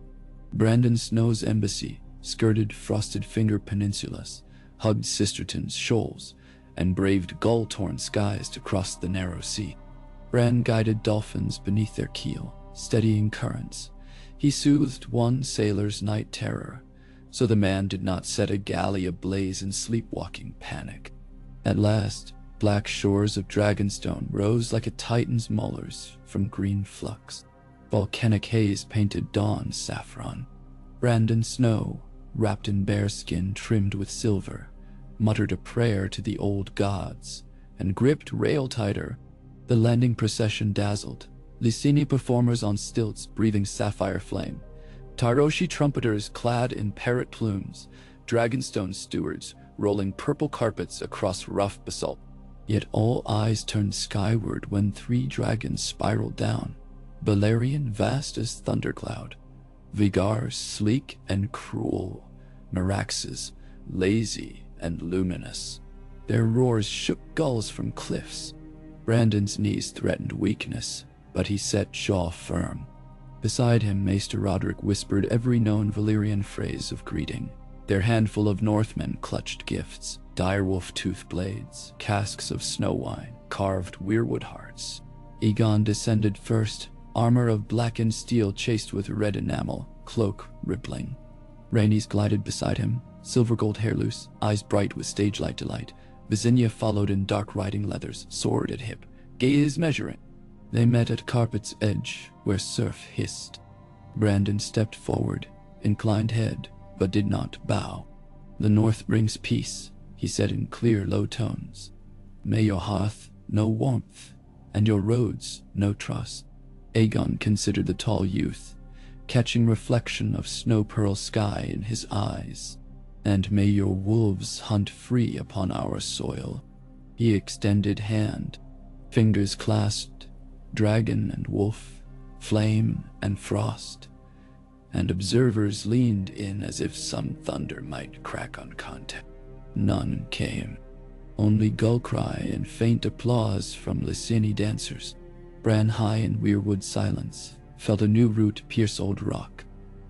Brandon Snow's embassy skirted frosted finger peninsulas, hugged Sisterton's shoals, and braved gull-torn skies to cross the narrow sea. Bran guided dolphins beneath their keel, steadying currents. He soothed one sailor's night terror, so the man did not set a galley ablaze in sleepwalking panic. At last, black shores of Dragonstone rose like a titan's molars from green flux. Volcanic haze painted dawn saffron. Brandon Snow, wrapped in bearskin trimmed with silver, muttered a prayer to the old gods, and gripped rail tighter. The landing procession dazzled, Lysini performers on stilts breathing sapphire flame, Taroshi trumpeters clad in parrot plumes, Dragonstone stewards rolling purple carpets across rough basalt. Yet all eyes turned skyward when 3 dragons spiraled down, Balerion vast as thundercloud, Vigar sleek and cruel, Meraxes lazy and luminous. Their roars shook gulls from cliffs. Brandon's knees threatened weakness, but he set jaw firm. Beside him, Maester Roderick whispered every known Valyrian phrase of greeting. Their handful of Northmen clutched gifts, direwolf tooth blades, casks of snow wine, carved weirwood hearts. Aegon descended first, armor of blackened steel chased with red enamel, cloak rippling. Rhaenys glided beside him, silver gold hair loose, eyes bright with stage-light delight. Visenya followed in dark riding leathers, sword at hip, gaze measuring. They met at carpet's edge, where surf hissed. Brandon stepped forward, inclined head, but did not bow. "The North brings peace," he said in clear, low tones. "May your hearth know warmth, and your roads know trust." Aegon considered the tall youth, catching reflection of snow-pearl sky in his eyes. "And may your wolves hunt free upon our soil." He extended hand, fingers clasped, dragon and wolf, flame and frost, and observers leaned in as if some thunder might crack on contact. None came, only gull cry and faint applause from Lysini dancers. Bran, high in weirwood silence, felt a new root pierce old rock.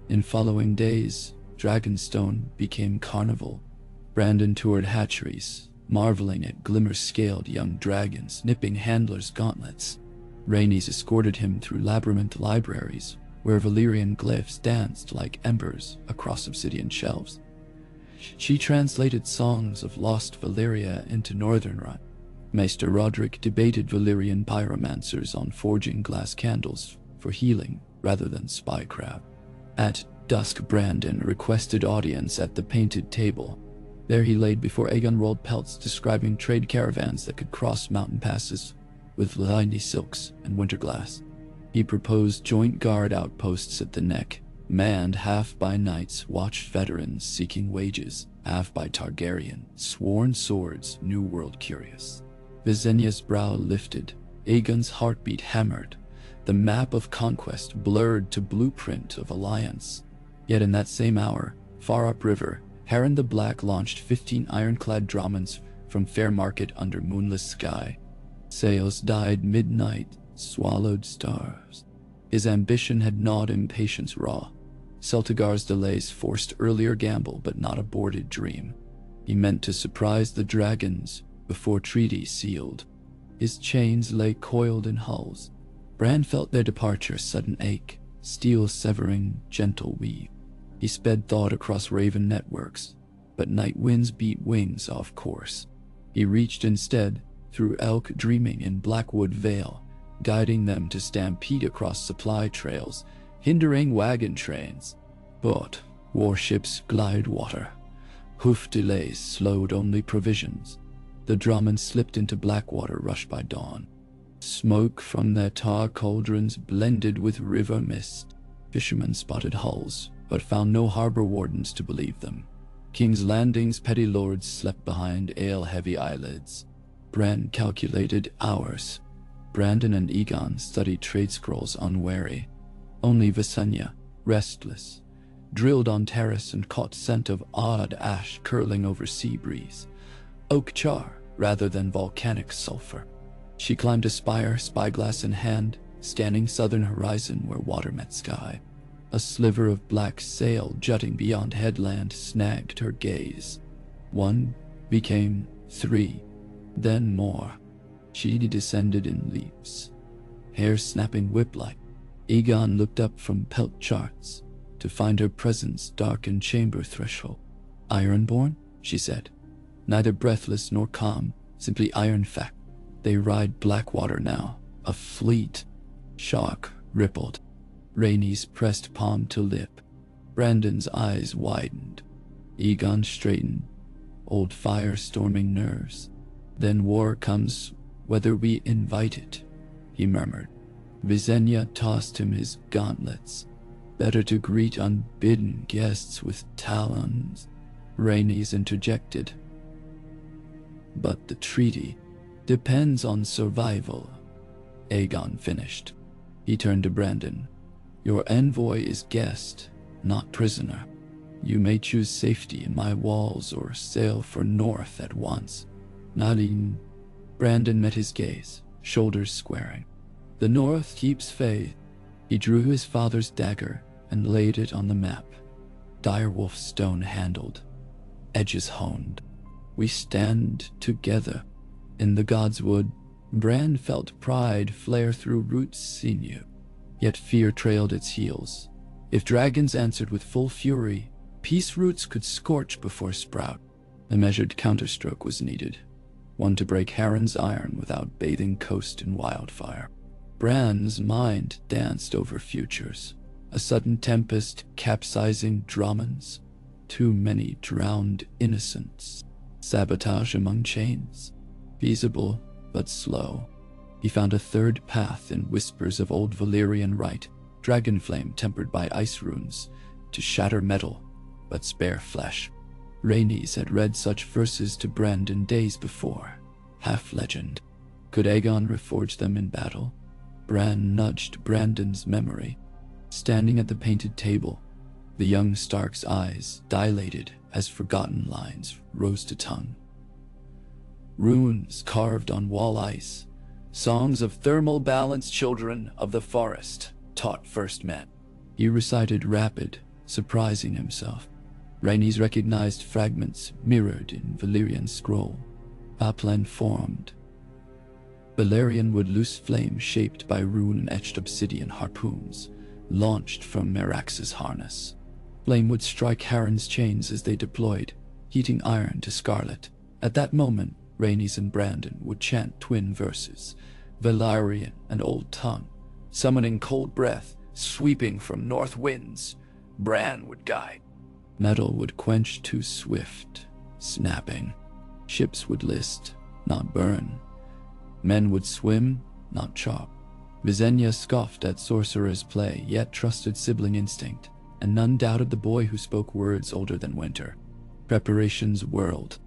In following days, Dragonstone became carnival. Brandon toured hatcheries, marveling at glimmer-scaled young dragons nipping handlers' gauntlets. Rhaenys escorted him through labyrinth libraries, where Valyrian glyphs danced like embers across obsidian shelves. She translated songs of lost Valyria into Northern Rhine. Maester Roderick debated Valyrian pyromancers on forging glass candles for healing rather than spycraft. At dusk, Brandon requested audience at the painted table. There he laid before Aegon rolled pelts describing trade caravans that could cross mountain passes with liney silks and winter glass. He proposed joint guard outposts at the neck, manned half by knights watched veterans seeking wages, half by Targaryen, sworn swords, New World curious. Visenya's brow lifted, Aegon's heartbeat hammered, the map of Conquest blurred to blueprint of alliance. Yet in that same hour, far upriver, Harren the Black launched 15 ironclad dramans from fair market under moonless sky. Sails died midnight, swallowed stars. His ambition had gnawed impatience raw. Celtigar's delays forced earlier gamble but not aborted dream. He meant to surprise the dragons before treaty sealed. His chains lay coiled in hulls. Bran felt their departure sudden ache, steel severing gentle weave. He sped thought across raven networks, but night winds beat wings off course. He reached instead through elk dreaming in Blackwood Vale, guiding them to stampede across supply trails, hindering wagon trains. But warships glide water. Hoof delays slowed only provisions. The Drummond slipped into Blackwater rushed by dawn. Smoke from their tar cauldrons blended with river mist. Fishermen spotted hulls, but found no harbor wardens to believe them. King's Landing's petty lords slept behind ale-heavy eyelids. Bran calculated hours. Brandon and Aegon studied trade scrolls unwary. Only Visenya, restless, drilled on terrace and caught scent of odd ash curling over sea breeze. Oak char rather than volcanic sulfur. She climbed a spire, spyglass in hand, scanning southern horizon where water met sky. A sliver of black sail jutting beyond headland snagged her gaze. One became three, then more. She descended in leaps, hair snapping whip-like. Aegon looked up from pelt charts to find her presence darken chamber threshold. Ironborn, she said. Neither breathless nor calm, simply iron fact. They ride Blackwater now, a fleet. Shock rippled. Rhaenys pressed palm to lip. Brandon's eyes widened. Aegon straightened, old fire storming nerves. Then war comes whether we invite it, he murmured. Visenya tossed him his gauntlets. Better to greet unbidden guests with talons. Rhaenys interjected. But the treaty depends on survival. Aegon finished. He turned to Brandon. Your envoy is guest, not prisoner. You may choose safety in my walls or sail for north at once. Nadine. Brandon met his gaze, shoulders squaring. The north keeps faith. He drew his father's dagger and laid it on the map. Direwolf stone handled, edges honed. We stand together. In the godswood, Bran felt pride flare through Root's sinew. Yet fear trailed its heels. If dragons answered with full fury, peace roots could scorch before sprout. A measured counterstroke was needed, one to break Harren's iron without bathing coast in wildfire. Bran's mind danced over futures. A sudden tempest capsizing Drummond's. Too many drowned innocents. Sabotage among chains. Feasible, but slow. He found a third path in whispers of old Valyrian rite, dragonflame tempered by ice runes, to shatter metal, but spare flesh. Rhaenys had read such verses to Brandon days before, half legend. Could Aegon reforge them in battle? Bran nudged Brandon's memory. Standing at the painted table, the young Stark's eyes dilated as forgotten lines rose to tongue. Runes carved on wall ice, songs of thermal balance children of the forest taught first men. He recited rapid, surprising himself. Rhaenys recognized fragments mirrored in Valyrian scroll. Upland formed. Balerion would loose flame shaped by rune-etched obsidian harpoons, launched from Merax's harness. Flame would strike Harren's chains as they deployed, heating iron to scarlet. At that moment, Rhaenys and Brandon would chant twin verses, Valyrian and Old Tongue, summoning cold breath, sweeping from north winds. Bran would guide. Metal would quench too swift, snapping. Ships would list, not burn. Men would swim, not chop. Visenya scoffed at sorcerer's play, yet trusted sibling instinct, and none doubted the boy who spoke words older than winter. Preparations whirled.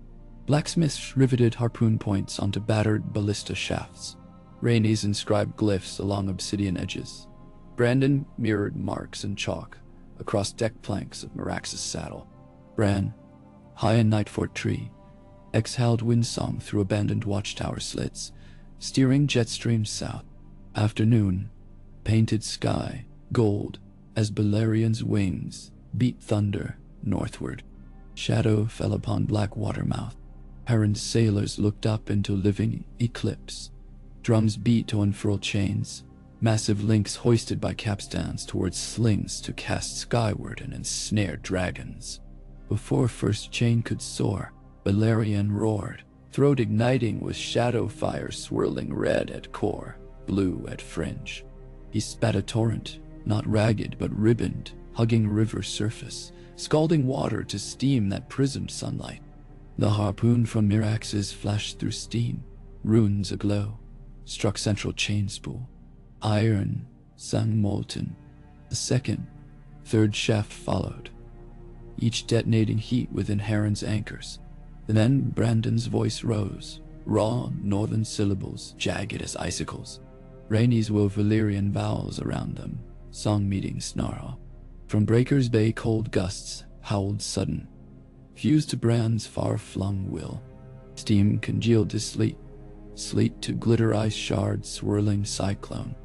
Blacksmiths riveted harpoon points onto battered ballista shafts. Rhaenys inscribed glyphs along obsidian edges. Brandon mirrored marks in chalk across deck planks of Merax's saddle. Bran, high in Nightfort tree, exhaled windsong through abandoned watchtower slits, steering jet streams south. Afternoon, painted sky, gold, as Balerion's wings beat thunder northward. Shadow fell upon Blackwater mouth. Harren's sailors looked up into living eclipse. Drums beat to unfurl chains, massive links hoisted by capstans towards slings to cast skyward and ensnare dragons. Before first chain could soar, Balerion roared, throat igniting with shadow fire swirling red at core, blue at fringe. He spat a torrent, not ragged but ribboned, hugging river surface, scalding water to steam that prismed sunlight. The harpoon from Merax's flashed through steam, runes aglow, struck central chain spool. Iron sang molten. A second, third shaft followed, each detonating heat within Harren's anchors. Then Brandon's voice rose, raw northern syllables jagged as icicles. Rhaenys wove Valyrian vows around them, song meeting snarl. From Breaker's Bay cold gusts howled sudden, fused to Bran's far-flung will. Steam congealed to sleet, sleet to glitter ice shards swirling cyclone.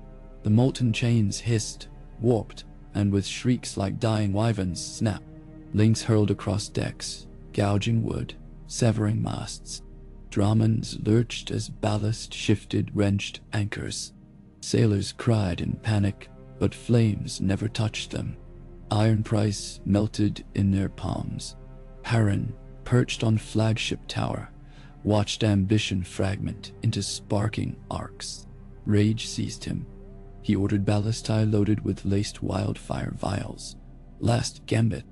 The molten chains hissed, warped, and with shrieks like dying wyverns snapped. Links hurled across decks, gouging wood, severing masts. Dramans lurched as ballast shifted wrenched anchors. Sailors cried in panic, but flames never touched them. Iron price melted in their palms. Harren, perched on flagship tower, watched ambition fragment into sparking arcs. Rage seized him. He ordered ballistae loaded with laced wildfire vials. Last gambit,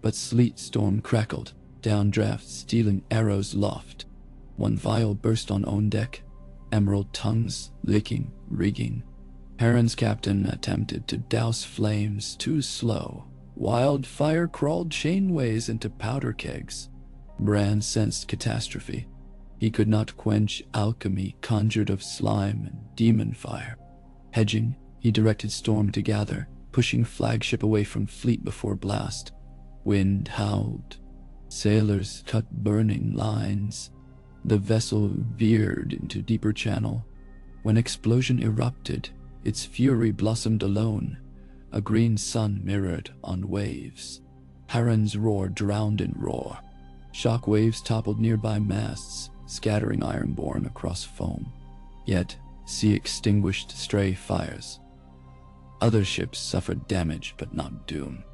but sleet storm crackled, downdraft stealing arrows loft. One vial burst on own deck, emerald tongues licking rigging. Harren's captain attempted to douse flames too slow. Wildfire crawled chainways into powder kegs. Bran sensed catastrophe. He could not quench alchemy conjured of slime and demon fire. Hedging, he directed storm to gather, pushing flagship away from fleet before blast. Wind howled. Sailors cut burning lines. The vessel veered into deeper channel. When explosion erupted, its fury blossomed alone. A green sun mirrored on waves. Harren's roar drowned in roar. Shock waves toppled nearby masts, scattering Ironborn across foam. Yet, sea extinguished stray fires. Other ships suffered damage but not doom.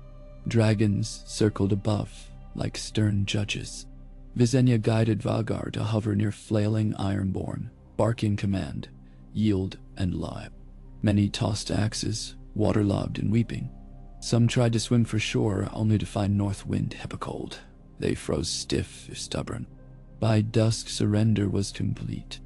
Dragons circled above, like stern judges. Visenya guided Vagar to hover near flailing Ironborn, barking command, yield and lie. Many tossed axes, waterlogged and weeping. Some tried to swim for shore, only to find north wind hepacold. They froze stiff if stubborn. By dusk, surrender was complete.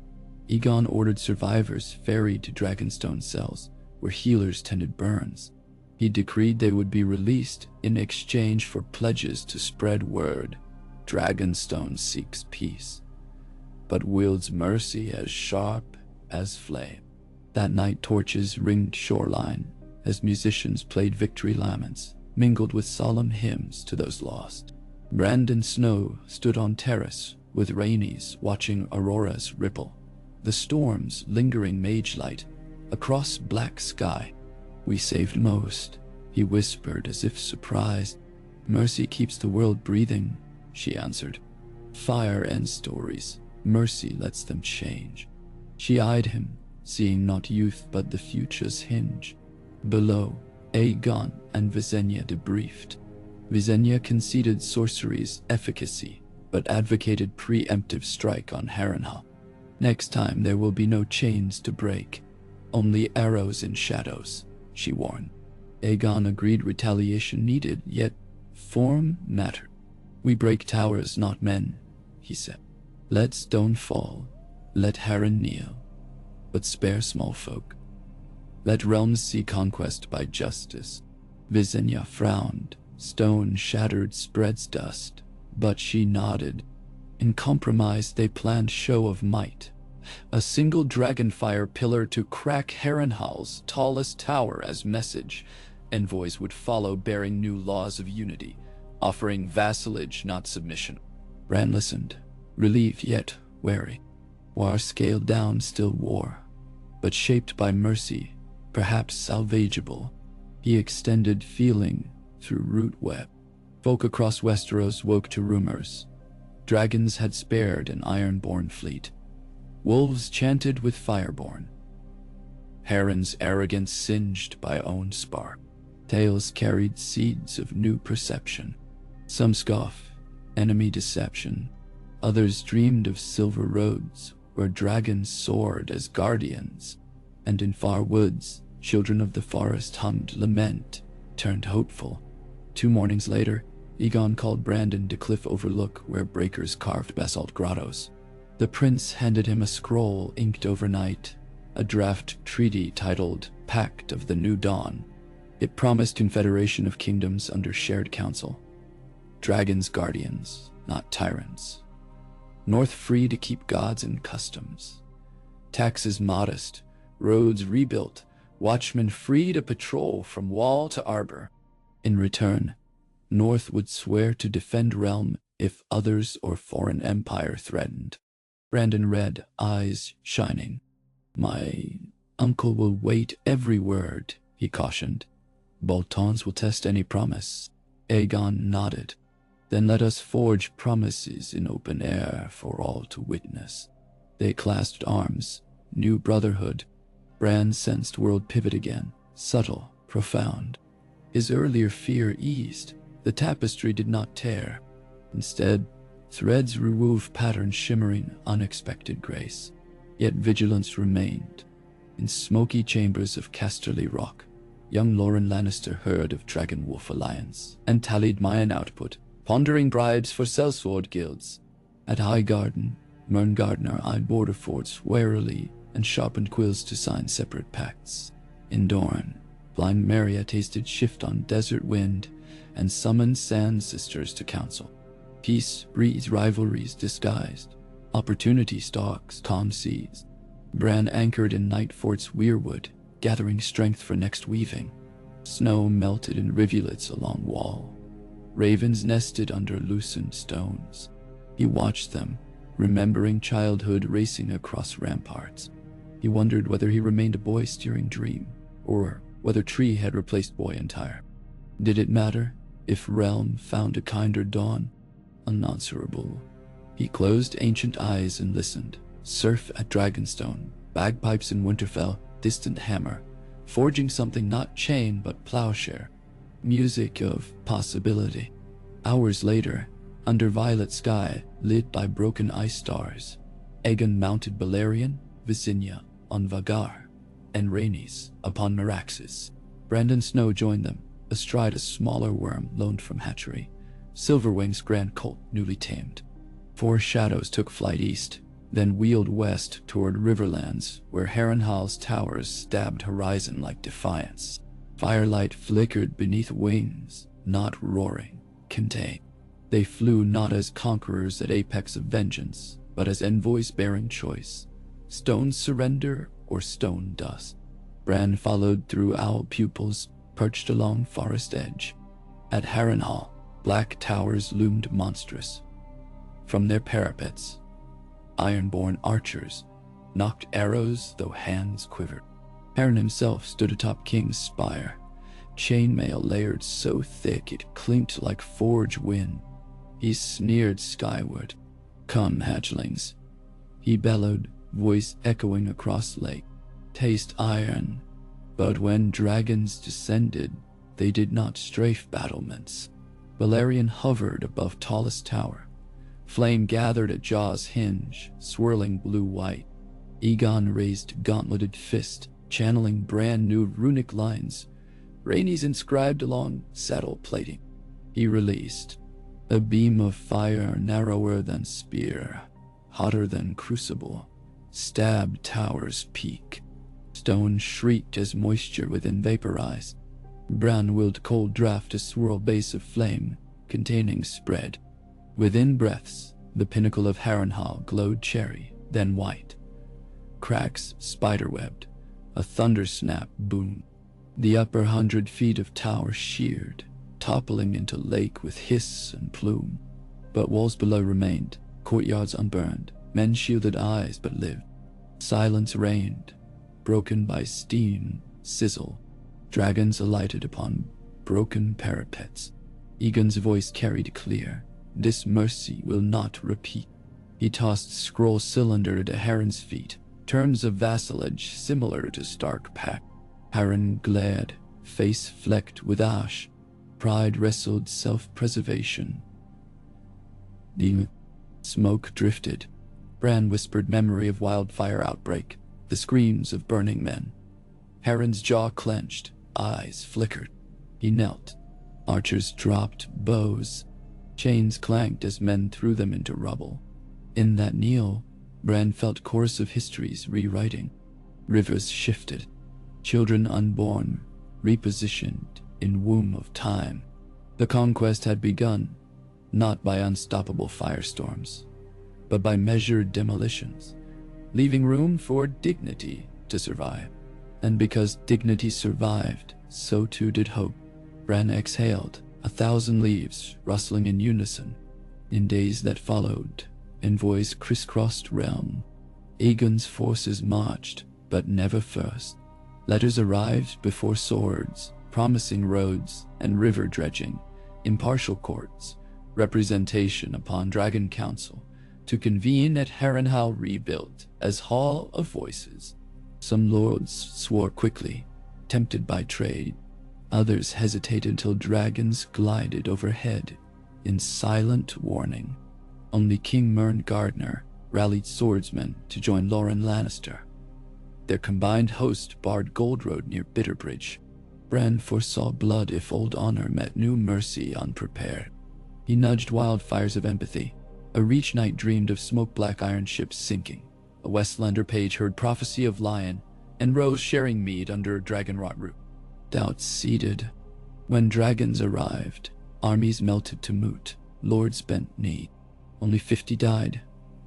Aegon ordered survivors ferried to Dragonstone cells, where healers tended burns. He decreed they would be released in exchange for pledges to spread word. Dragonstone seeks peace, but wields mercy as sharp as flame. That night torches ringed shoreline as musicians played victory laments, mingled with solemn hymns to those lost. Brandon Snow stood on terrace with Rhaenys watching auroras ripple, the storm's lingering mage light across black sky. "We saved most," he whispered as if surprised. "Mercy keeps the world breathing," she answered. "Fire ends stories. Mercy lets them change." She eyed him, seeing not youth but the future's hinge. Below, Aegon and Visenya debriefed. Visenya conceded sorcery's efficacy, but advocated preemptive strike on Harrenhal. "Next time there will be no chains to break, only arrows in shadows," she warned. Aegon agreed retaliation needed, yet form mattered. "We break towers, not men," he said. "Let stone fall, let Harren kneel, but spare small folk. Let realms see conquest by justice." Visenya frowned. Stone shattered spreads dust, but she nodded. In compromise they planned show of might. A single dragonfire pillar to crack Harrenhal's tallest tower as message. Envoys would follow bearing new laws of unity, offering vassalage, not submission. Bran listened, relieved yet wary. War scaled down still war, but shaped by mercy, perhaps salvageable. He extended feeling through root web. Folk across Westeros woke to rumors. Dragons had spared an Ironborn fleet. Wolves chanted with Fireborn. Harren's arrogance singed by own spark. Tales carried seeds of new perception. Some scoff, enemy deception. Others dreamed of silver roads where dragons soared as guardians. And in far woods, children of the forest hummed lament, turned hopeful. 2 mornings later, Aegon called Brandon to cliff overlook where breakers carved basalt grottos. The prince handed him a scroll inked overnight, a draft treaty titled Pact of the New Dawn. It promised confederation of kingdoms under shared council. Dragons' guardians, not tyrants. North free to keep gods and customs. Taxes modest, roads rebuilt, watchmen free to patrol from wall to arbor. In return, North would swear to defend realm if others or foreign empire threatened. Brandon read, eyes shining. My uncle will wait every word, he cautioned. Boltons will test any promise. Aegon nodded. Then let us forge promises in open air for all to witness. They clasped arms. New brotherhood. Bran sensed world pivot again. Subtle, profound. His earlier fear eased. The tapestry did not tear. Instead, threads rewove patterns shimmering unexpected grace. Yet vigilance remained. In smoky chambers of Casterly Rock, young Loren Lannister heard of Dragonwolf Alliance and tallied Mayan output, pondering bribes for sellsword guilds. At Highgarden, Mern Gardner eyed border forts warily and sharpened quills to sign separate pacts. In Dorne, blind Maria tasted shift on desert wind and summoned Sand Sisters to council. Peace breeds rivalries disguised. Opportunity stalks calm seas. Bran anchored in Night Fort's weirwood, gathering strength for next weaving. Snow melted in rivulets along wall. Ravens nested under loosened stones. He watched them, remembering childhood racing across ramparts. He wondered whether he remained a boy steering dream, or whether tree had replaced boy entire. Did it matter if realm found a kinder dawn? Unanswerable. He closed ancient eyes and listened. Surf at Dragonstone, bagpipes in Winterfell, distant hammer, forging something not chain but plowshare. Music of possibility. Hours later, under violet sky lit by broken ice stars, Aegon mounted Balerion, Visenya on Vagar, and Rhaenys upon Meraxes. Brandon Snow joined them, astride a smaller worm loaned from hatchery, Silverwing's grand colt newly tamed. Four shadows took flight east, then wheeled west toward Riverlands, where Harrenhal's towers stabbed horizon like defiance. Firelight flickered beneath wings, not roaring, contained. They flew not as conquerors at apex of vengeance, but as envoys bearing choice. Stone surrender or stone dust. Bran followed through owl pupils perched along forest edge. At Harrenhal, black towers loomed monstrous. From their parapets, ironborn archers knocked arrows though hands quivered. Harren himself stood atop King's spire, chainmail layered so thick it clinked like forge wind. He sneered skyward. "Come, hatchlings," he bellowed, voice echoing across lake. "Taste iron." But when dragons descended, they did not strafe battlements. Balerion hovered above tallest tower. Flame gathered at jaw's hinge, swirling blue-white. Aegon raised gauntleted fist, channeling brand new runic lines, Rhaenys inscribed along saddle plating. He released. A beam of fire narrower than spear, hotter than crucible, stabbed tower's peak. Stone shrieked as moisture within vaporized. Bran willed cold draft to swirl base of flame, containing spread. Within breaths, the pinnacle of Harrenhal glowed cherry, then white. Cracks spiderwebbed. A thunder snap boomed. The upper 100 feet of tower sheared, toppling into lake with hiss and plume. But walls below remained, courtyards unburned, men shielded eyes but lived. Silence reigned, broken by steam, sizzle. Dragons alighted upon broken parapets. Aegon's voice carried clear. "This mercy will not repeat." He tossed scroll cylinder at Harren's feet, terms of vassalage similar to Stark pact. Harren glared, face flecked with ash. Pride wrestled self-preservation. The smoke drifted. Bran whispered memory of wildfire outbreak, the screams of burning men. Harren's jaw clenched, eyes flickered. He knelt. Archers dropped bows. Chains clanked as men threw them into rubble. In that kneel, Bran felt course of history's rewriting. Rivers shifted. Children unborn, repositioned in womb of time. The conquest had begun, not by unstoppable firestorms, but by measured demolitions, leaving room for dignity to survive. And because dignity survived, so too did hope. BRAN exhaled, 1,000 leaves rustling in unison. In days that followed, envoys crisscrossed realm. Aegon's forces marched, but never first. Letters arrived before swords, promising roads and river dredging, impartial courts, representation upon Dragon Council, to convene at Harrenhal rebuilt as Hall of Voices. Some lords swore quickly, tempted by trade. Others hesitated till dragons glided overhead in silent warning. Only King Mern Gardner rallied swordsmen to join Lauren Lannister. Their combined host barred Goldroad near Bitterbridge. BRAN foresaw blood if old honor met new mercy unprepared. He nudged wildfires of empathy. A Reach Knight dreamed of smoke-black iron ships sinking. A Westlander page heard prophecy of lion and rose sharing mead under a dragonrot root. Doubts seeded. When dragons arrived, armies melted to moot, lords bent knee. Only 50 died,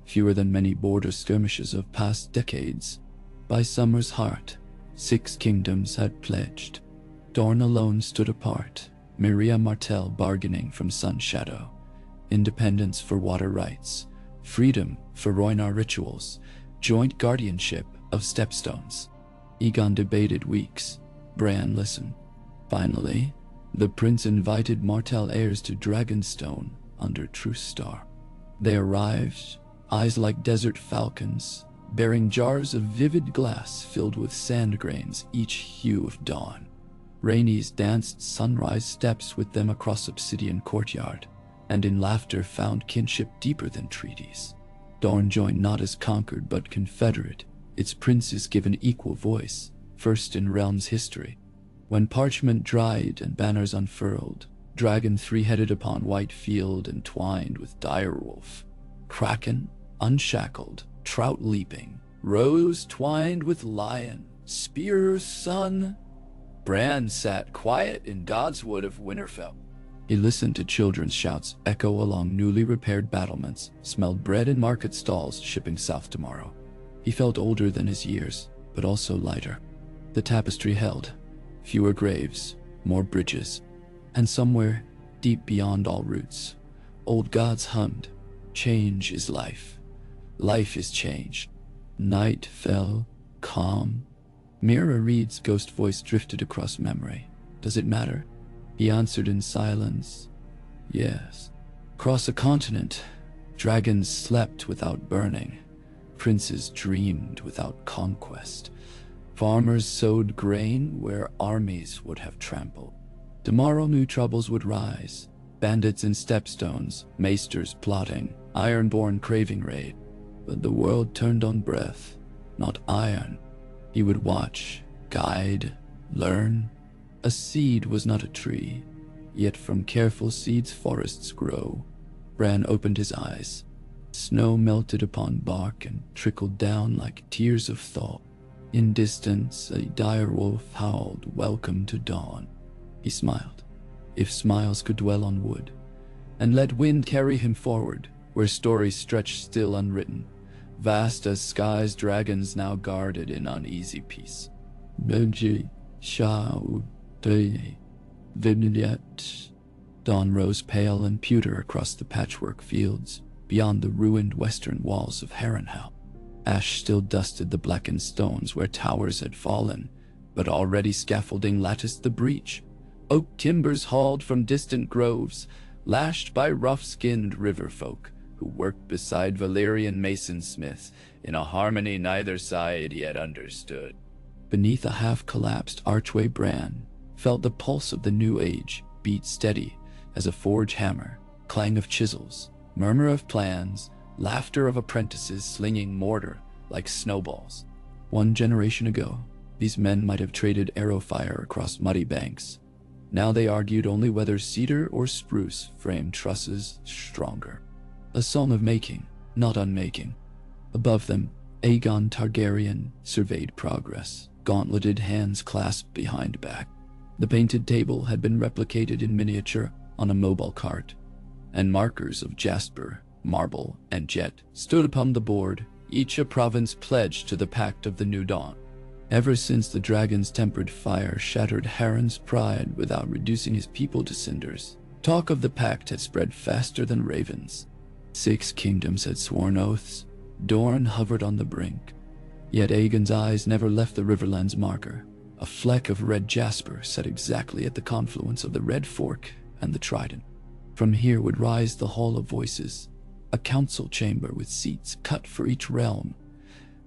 fewer than many border skirmishes of past decades. By summer's heart, 6 kingdoms had pledged. Dorne alone stood apart, Myria Martell bargaining from sun shadow. Independence for water rights, freedom for Rhoynar rituals, joint guardianship of stepstones. Aegon debated weeks. BRAN listened. Finally, the prince invited Martell heirs to Dragonstone under Truce Star. They arrived, eyes like desert falcons, bearing jars of vivid glass filled with sand grains, each hue of dawn. Rhaenys danced sunrise steps with them across Obsidian Courtyard, and in laughter found kinship deeper than treaties. Dorne joined not as conquered but confederate, its princes given equal voice, first in realm's history. When parchment dried and banners unfurled, dragon three-headed upon white field entwined with direwolf, kraken unshackled, trout leaping, rose twined with lion, spear's son. BRAN sat quiet in Godswood of Winterfell. He listened to children's shouts echo along newly repaired battlements, smelled bread in market stalls shipping south tomorrow. He felt older than his years, but also lighter. The tapestry held. Fewer graves, more bridges. And somewhere, deep beyond all roots, old gods hummed, "Change is life. Life is change." Night fell, calm. Mira Reed's ghost voice drifted across memory. Does it matter? He answered in silence, yes. Across a continent, dragons slept without burning. Princes dreamed without conquest. Farmers sowed grain where armies would have trampled. Tomorrow new troubles would rise. Bandits in stepstones, maesters plotting, ironborn craving raid. But the world turned on breath, not iron. He would watch, guide, learn. A seed was not a tree, yet from careful seeds forests grow. BRAN opened his eyes. Snow melted upon bark and trickled down like tears of thaw. In distance, a direwolf howled, welcome to dawn. He smiled, if smiles could dwell on wood, and let wind carry him forward, where stories stretched still unwritten. Vast as skies, dragons now guarded in uneasy peace. Benji, Shao, Day, Vignette. Dawn rose pale and pewter across the patchwork fields, beyond the ruined western walls of Harrenhal. Ash still dusted the blackened stones where towers had fallen, but already scaffolding latticed the breach. Oak timbers hauled from distant groves, lashed by rough-skinned river folk who worked beside Valyrian masonsmiths in a harmony neither side yet understood. Beneath a half-collapsed archway, BRAN felt the pulse of the new age beat steady as a forge hammer, clang of chisels, murmur of plans, laughter of apprentices slinging mortar like snowballs. 1 generation ago, these men might have traded arrow fire across muddy banks. Now they argued only whether cedar or spruce framed trusses stronger. A song of making, not unmaking. Above them, Aegon Targaryen surveyed progress, gauntleted hands clasped behind back. The painted table had been replicated in miniature on a mobile cart, and markers of jasper, marble, and jet stood upon the board, each a province pledged to the pact of the new dawn. Ever since the dragon's tempered fire shattered Harren's pride without reducing his people to cinders, talk of the pact had spread faster than ravens. 6 kingdoms had sworn oaths. Dorne hovered on the brink. Yet Aegon's eyes never left the Riverland's marker, a fleck of red jasper set exactly at the confluence of the Red Fork and the Trident. From here would rise the Hall of Voices, a council chamber with seats cut for each realm,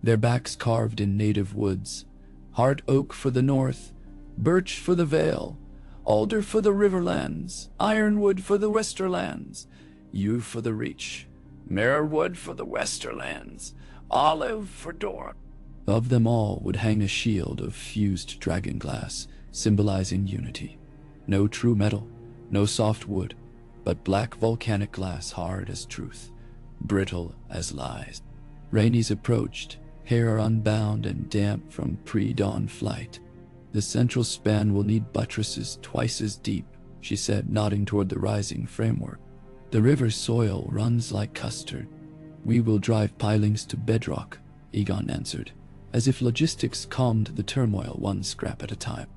their backs carved in native woods: heart oak for the north, birch for the Vale, alder for the Riverlands, ironwood for the Westerlands, yew for the Reach, merwood for the Westerlands, olive for Dorne. Of them all would hang a shield of fused dragon glass, symbolizing unity. No true metal, no soft wood, but black volcanic glass, hard as truth, brittle as lies. Rhaenys approached, hair unbound and damp from pre-dawn flight. The central span will need buttresses twice as deep, she said, nodding toward the rising framework. The river's soil runs like custard. We will drive pilings to bedrock, Aegon answered, as if logistics calmed the turmoil one scrap at a time.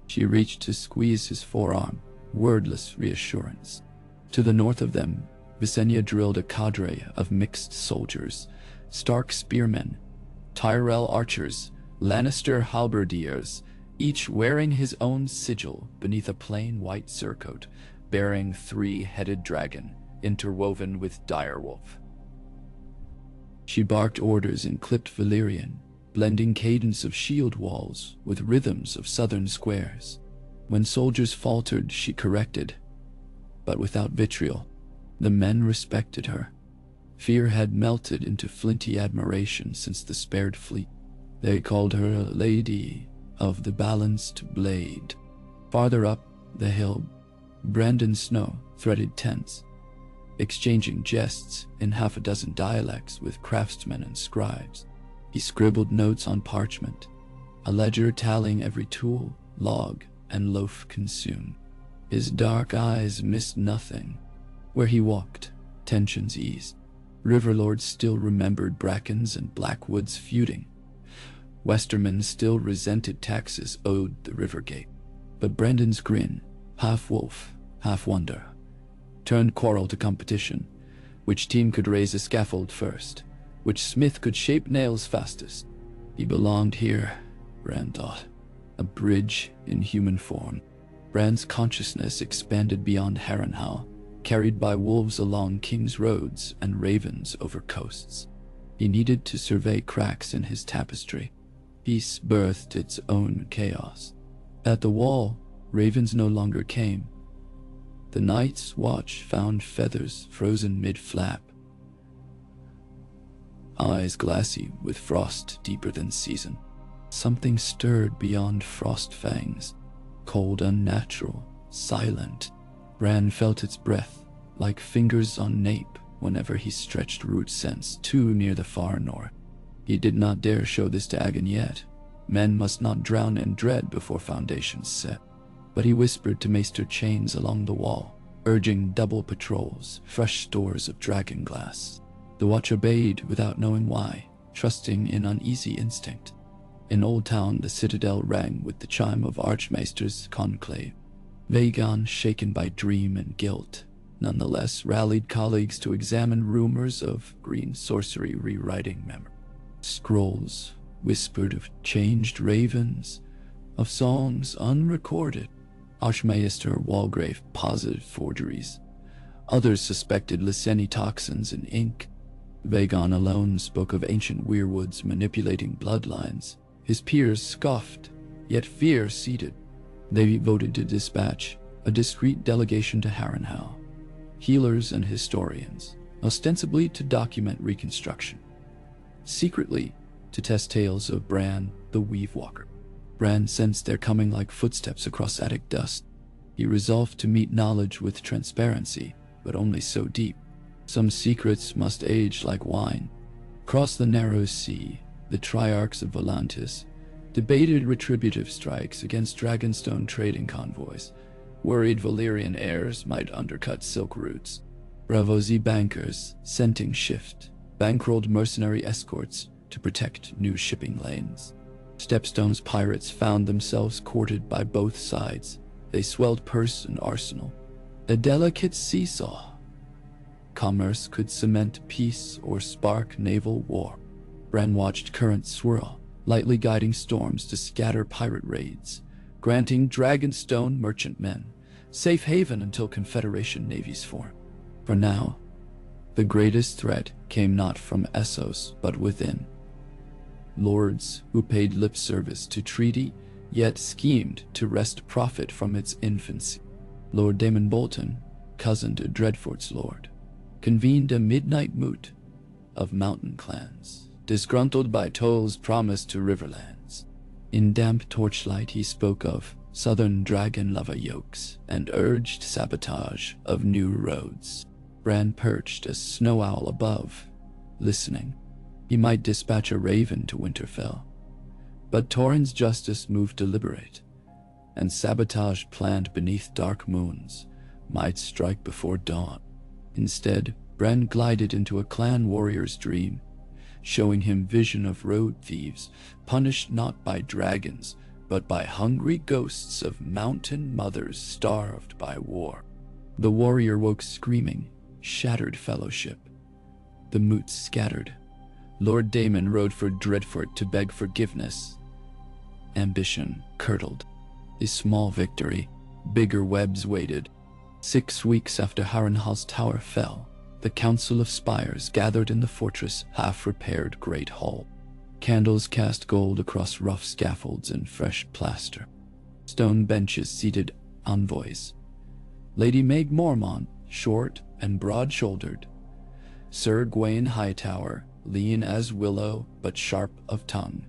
She reached to squeeze his forearm, wordless reassurance. To the north of them, Visenya drilled a cadre of mixed soldiers: Stark spearmen, Tyrell archers, Lannister halberdiers, each wearing his own sigil beneath a plain white surcoat, bearing 3-headed dragon, interwoven with direwolf. She barked orders in clipped Valyrian, blending cadence of shield walls with rhythms of southern squares. When soldiers faltered, she corrected, but without vitriol. The men respected her. Fear had melted into flinty admiration since the spared fleet. They called her a lady of the balanced blade. Farther up the hill, Brandon Snow threaded tents, exchanging jests in half a dozen dialects with craftsmen and scribes. He scribbled notes on parchment, a ledger tallying every tool, log, and loaf consumed. His dark eyes missed nothing. Where he walked, tensions eased. Riverlords still remembered Brackens and Blackwoods feuding. Westermen still resented taxes owed the Rivergate. But Brandon's grin, half wolf, half wonder, turned quarrel to competition. Which team could raise a scaffold first? Which smith could shape nails fastest? He belonged here, Bran thought. A bridge in human form. Bran's consciousness expanded beyond Harrenhal, carried by wolves along King's roads and ravens over coasts. He needed to survey cracks in his tapestry. Peace birthed its own chaos. At the wall, ravens no longer came. The Night's Watch found feathers frozen mid-flap, eyes glassy with frost deeper than season. Something stirred beyond frost fangs, cold, unnatural, silent. Bran felt its breath, like fingers on nape, whenever he stretched root scents too near the far north. He did not dare show this to Aegon yet. Men must not drown in dread before foundations set. But he whispered to Maester Chains along the wall, urging double patrols, fresh stores of dragon glass. The watch obeyed without knowing why, trusting in uneasy instinct. In Old Town, the citadel rang with the chime of Archmaester's conclave. Aegon, shaken by dream and guilt, nonetheless rallied colleagues to examine rumors of green sorcery rewriting memory. Scrolls whispered of changed ravens, of songs unrecorded. Archmaester Walgrave posited forgeries. Others suspected Lyseni toxins in ink. Aegon alone spoke of ancient weirwoods manipulating bloodlines. His peers scoffed, yet fear seeded. They voted to dispatch a discreet delegation to Harrenhal, healers and historians, ostensibly to document reconstruction, secretly to test tales of Bran the Weave Walker. Bran sensed their coming like footsteps across attic dust. He resolved to meet knowledge with transparency, but only so deep. Some secrets must age like wine. Across the narrow sea, the Triarchs of Volantis debated retributive strikes against Dragonstone trading convoys, worried Valyrian heirs might undercut silk routes. Bravozy bankers, scenting shift, bankrolled mercenary escorts to protect new shipping lanes. Stepstone's pirates found themselves courted by both sides. They swelled purse and arsenal, a delicate seesaw. Commerce could cement peace or spark naval war. BRAN watched currents swirl, lightly guiding storms to scatter pirate raids, granting Dragonstone merchantmen safe haven until Confederation navies form. For now, the greatest threat came not from Essos but within. Lords who paid lip service to treaty, yet schemed to wrest profit from its infancy. Lord Damon Bolton, cousin to Dreadfort's lord, convened a midnight moot of mountain clans, disgruntled by tolls promised to riverlands. In damp torchlight he spoke of southern dragon lava yokes and urged sabotage of new roads. BRAN perched a snow owl above, listening. He might dispatch a raven to Winterfell, but Torrhen's justice moved deliberate, and sabotage planned beneath dark moons might strike before dawn. Instead, BRAN glided into a clan warrior's dream, showing him vision of road thieves punished not by dragons, but by hungry ghosts of mountain mothers starved by war. The warrior woke screaming, shattered fellowship. The moots scattered. Lord Damon rode for Dreadfort to beg forgiveness. Ambition curdled. A small victory, bigger webs waited. 6 weeks after Harrenhal's tower fell, the Council of Spires gathered in the fortress' half-repaired great hall. Candles cast gold across rough scaffolds and fresh plaster. Stone benches seated envoys. Lady Meg Mormont, short and broad-shouldered. Sir Gawain Hightower, lean as willow but sharp of tongue.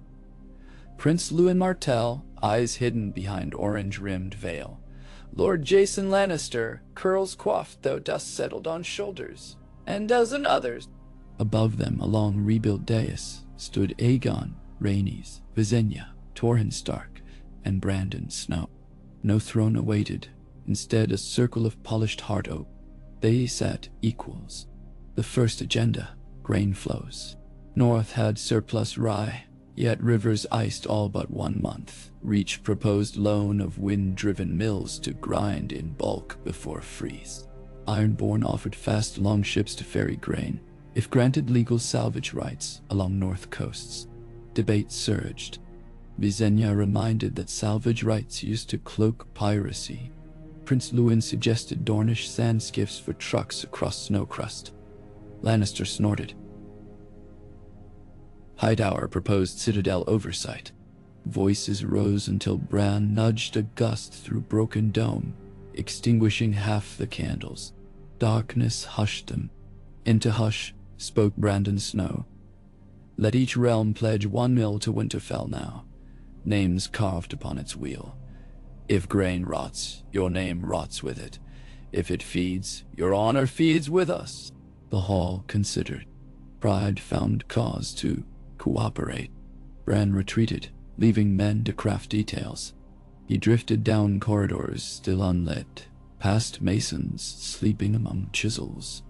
Prince Lewin Martell, eyes hidden behind orange-rimmed veil. Lord Jason Lannister, curls coiffed though dust settled on shoulders, and dozen others. Above them, a long rebuilt dais, stood Aegon, Rhaenys, Visenya, Torrhen Stark, and Brandon Snow. No throne awaited, instead a circle of polished hard oak. They sat equals. The first agenda, grain flows. North had surplus rye, yet rivers iced all but 1 month. Reach proposed loan of wind-driven mills to grind in bulk before freeze. Ironborn offered fast longships to ferry grain, if granted legal salvage rights along north coasts. Debate surged. Visenya reminded that salvage rights used to cloak piracy. Prince Lewin suggested Dornish sand skiffs for trucks across snow crust. Lannister snorted. Hightower proposed citadel oversight. Voices rose until BRAN nudged a gust through broken dome, extinguishing half the candles. Darkness hushed them. Into hush spoke Brandon Snow. Let each realm pledge 1 mil to Winterfell now, names carved upon its wheel. If grain rots, your name rots with it. If it feeds, your honor feeds with us. The hall considered. Pride found cause to cooperate. BRAN retreated, leaving men to craft details. He drifted down corridors still unlit, past masons sleeping among chisels,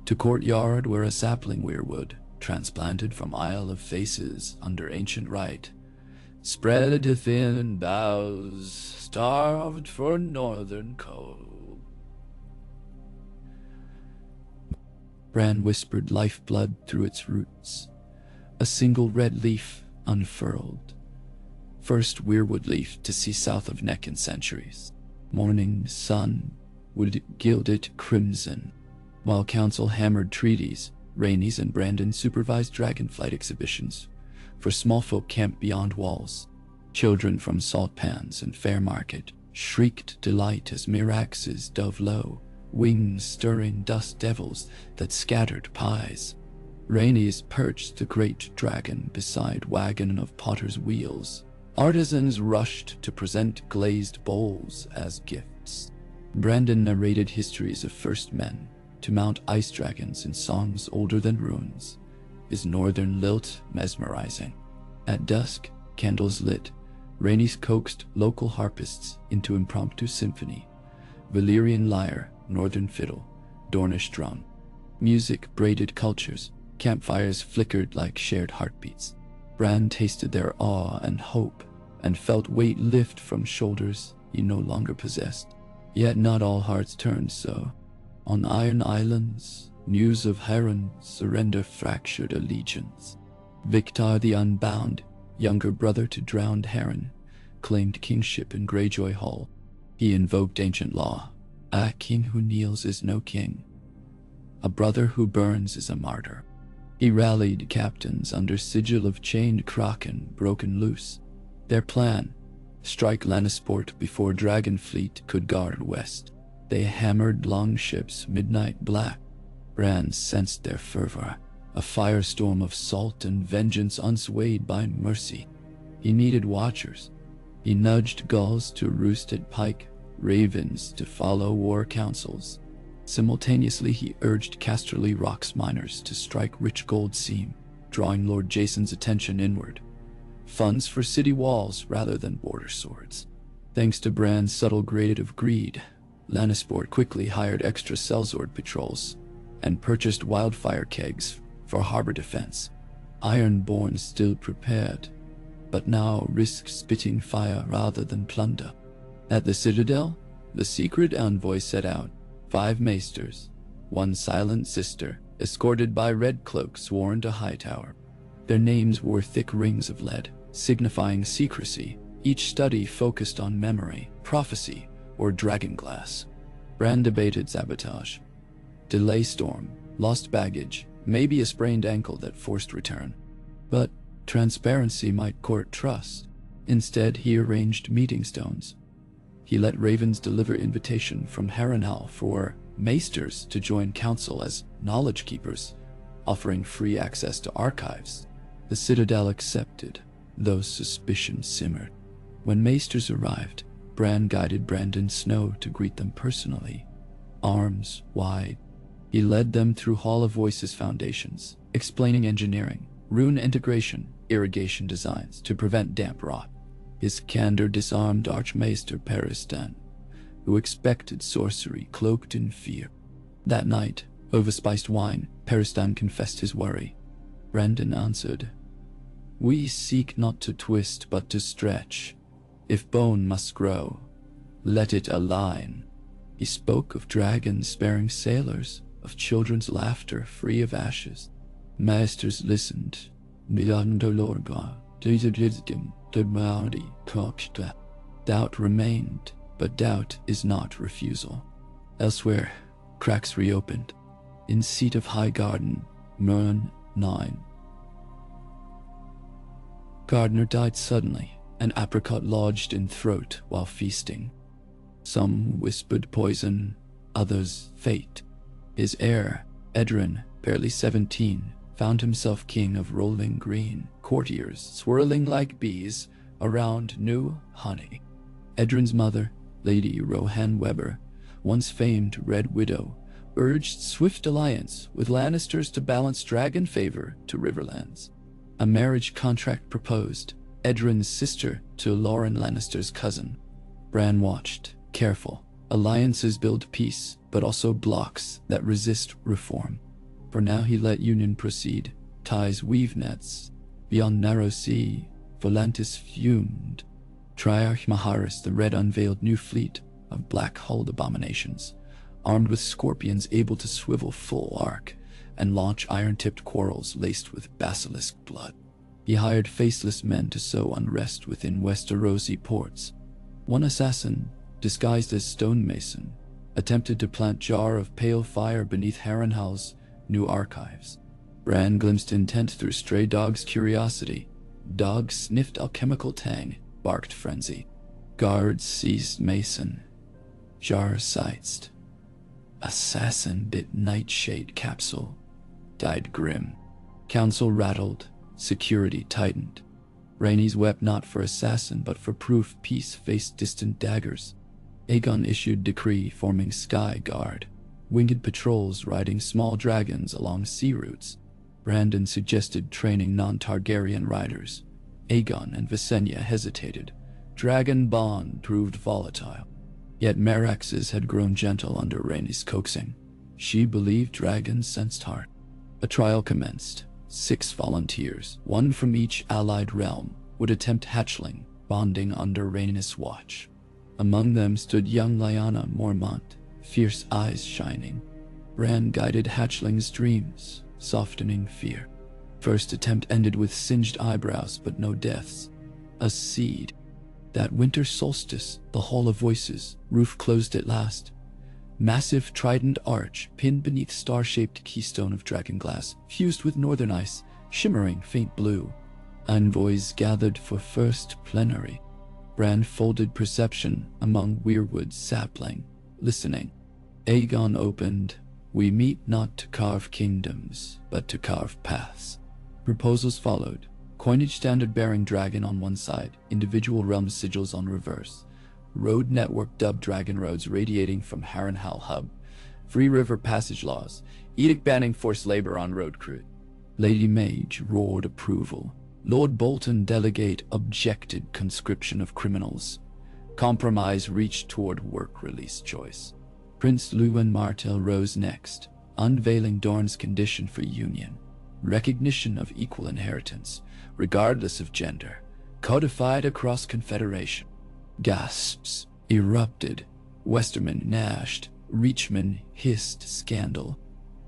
to courtyard where a sapling weirwood, transplanted from Isle of Faces under ancient rite, spread to thin boughs, starved for northern cold. BRAN whispered lifeblood through its roots. A single red leaf unfurled. First weirwood leaf to see south of neck in centuries. Morning sun would gild it crimson. While council hammered treaties, Rhaenys and Brandon supervised dragonflight exhibitions for small folk camped beyond walls. Children from Salt Pans and Fairmarket shrieked delight as Miraxes dove low, wings stirring dust devils that scattered pies. Rhaenys perched the great dragon beside wagon of potter's wheels. Artisans rushed to present glazed bowls as gifts. Brandon narrated histories of first men to mount ice dragons in songs older than runes, his northern lilt mesmerizing. At dusk, candles lit, Rhaenys coaxed local harpists into impromptu symphony. Valyrian lyre, northern fiddle, Dornish drum. Music braided cultures, campfires flickered like shared heartbeats. Bran tasted their awe and hope, and felt weight lift from shoulders he no longer possessed. Yet not all hearts turned so. On Iron Islands, news of Heron's surrender fractured allegiance. Victar the Unbound, younger brother to drowned Heron, claimed kingship in Greyjoy Hall. He invoked ancient law. A king who kneels is no king. A brother who burns is a martyr. He rallied captains under sigil of chained kraken broken loose. Their plan: strike Lannisport before Dragonfleet could guard west. They hammered longships midnight black. Bran sensed their fervor, a firestorm of salt and vengeance unswayed by mercy. He needed watchers. He nudged gulls to roost at pike, ravens to follow war councils. Simultaneously, he urged Casterly Rock's miners to strike rich gold seam, drawing Lord Jason's attention inward. Funds for city walls rather than border swords. Thanks to Bran's subtle grade of greed, Lannisport quickly hired extra sellsword patrols and purchased wildfire kegs for harbor defense. Ironborn still prepared, but now risked spitting fire rather than plunder. At the Citadel, the secret envoy set out. 5 maesters, 1 silent sister, escorted by red cloaks sworn to Hightower. Their names wore thick rings of lead, signifying secrecy. Each study focused on memory, prophecy, or dragonglass. Bran debated sabotage, delay storm, lost baggage, maybe a sprained ankle that forced return. But transparency might court trust. Instead, he arranged meeting stones. He let ravens deliver invitation from Harrenhal for maesters to join council as knowledge keepers, offering free access to archives. The Citadel accepted, though suspicion simmered. When maesters arrived, Bran guided Brandon Snow to greet them personally, arms wide. He led them through Hall of Voices foundations, explaining engineering, rune integration, irrigation designs to prevent damp rot. His candor disarmed Archmaester Peristan, who expected sorcery cloaked in fear. That night, over spiced wine, Peristan confessed his worry. Brandon answered, "We seek not to twist but to stretch. If bone must grow, let it align." He spoke of dragons sparing sailors, of children's laughter free of ashes. Masters listened. Doubt remained, but doubt is not refusal. Elsewhere, cracks reopened. In seat of High Garden, Mern 9. Gardner died suddenly, an apricot lodged in throat while feasting. Some whispered poison, others fate. His heir, Edrin, barely 17, found himself king of Rolling Green, courtiers swirling like bees around new honey. Edrin's mother, Lady Rohan Weber, once famed Red Widow, urged swift alliance with Lannisters to balance dragon favor to Riverlands. A marriage contract proposed, Edrin's sister to Lauren Lannister's cousin. Bran watched, careful. Alliances build peace, but also blocks that resist reform. For now he let union proceed, ties weave nets. Beyond narrow sea, Volantis fumed. Triarch Maharis the Red unveiled new fleet of black-hulled abominations, armed with scorpions able to swivel full arc and launch iron-tipped quarrels laced with basilisk blood. He hired faceless men to sow unrest within Westerosi ports. One assassin, disguised as stonemason, attempted to plant jar of pale fire beneath Harrenhal's new archives. Bran glimpsed intent through stray dog's curiosity. Dogs sniffed alchemical tang, barked frenzy. Guards seized mason. Jar sightsed. Assassin bit nightshade capsule. Died grim. Council rattled. Security tightened. Rhaenys wept not for assassin but for proof peace faced distant daggers. Aegon issued decree forming Sky Guard, winged patrols riding small dragons along sea routes. Brandon suggested training non-Targaryen riders. Aegon and Visenya hesitated. Dragon bond proved volatile. Yet Merax's had grown gentle under Rhaenys' coaxing. She believed dragons sensed heart. A trial commenced. 6 volunteers, one from each allied realm, would attempt hatchling, bonding under Rhaenys' watch. Among them stood young Lyanna Mormont, fierce eyes shining. Bran guided hatchling's dreams, softening fear. First attempt ended with singed eyebrows but no deaths. A seed. That winter solstice, the Hall of Voices, roof closed at last. Massive trident arch pinned beneath star-shaped keystone of dragonglass, fused with northern ice, shimmering faint blue. Envoys gathered for first plenary. Bran folded perception among weirwood sapling, listening. Aegon opened. We meet not to carve kingdoms, but to carve paths. Proposals followed. Coinage standard bearing dragon on one side, individual realm sigils on reverse. Road network dubbed dragon roads radiating from Harrenhal hub. Free river passage laws. Edict banning forced labor on road crew. Lady Mage roared approval. Lord Bolton delegate objected conscription of criminals. Compromise reached toward work release choice. Prince Luwin Martell rose next, unveiling Dorne's condition for union. Recognition of equal inheritance, regardless of gender, codified across Confederation. Gasps erupted. Westerman gnashed. Reachman hissed scandal.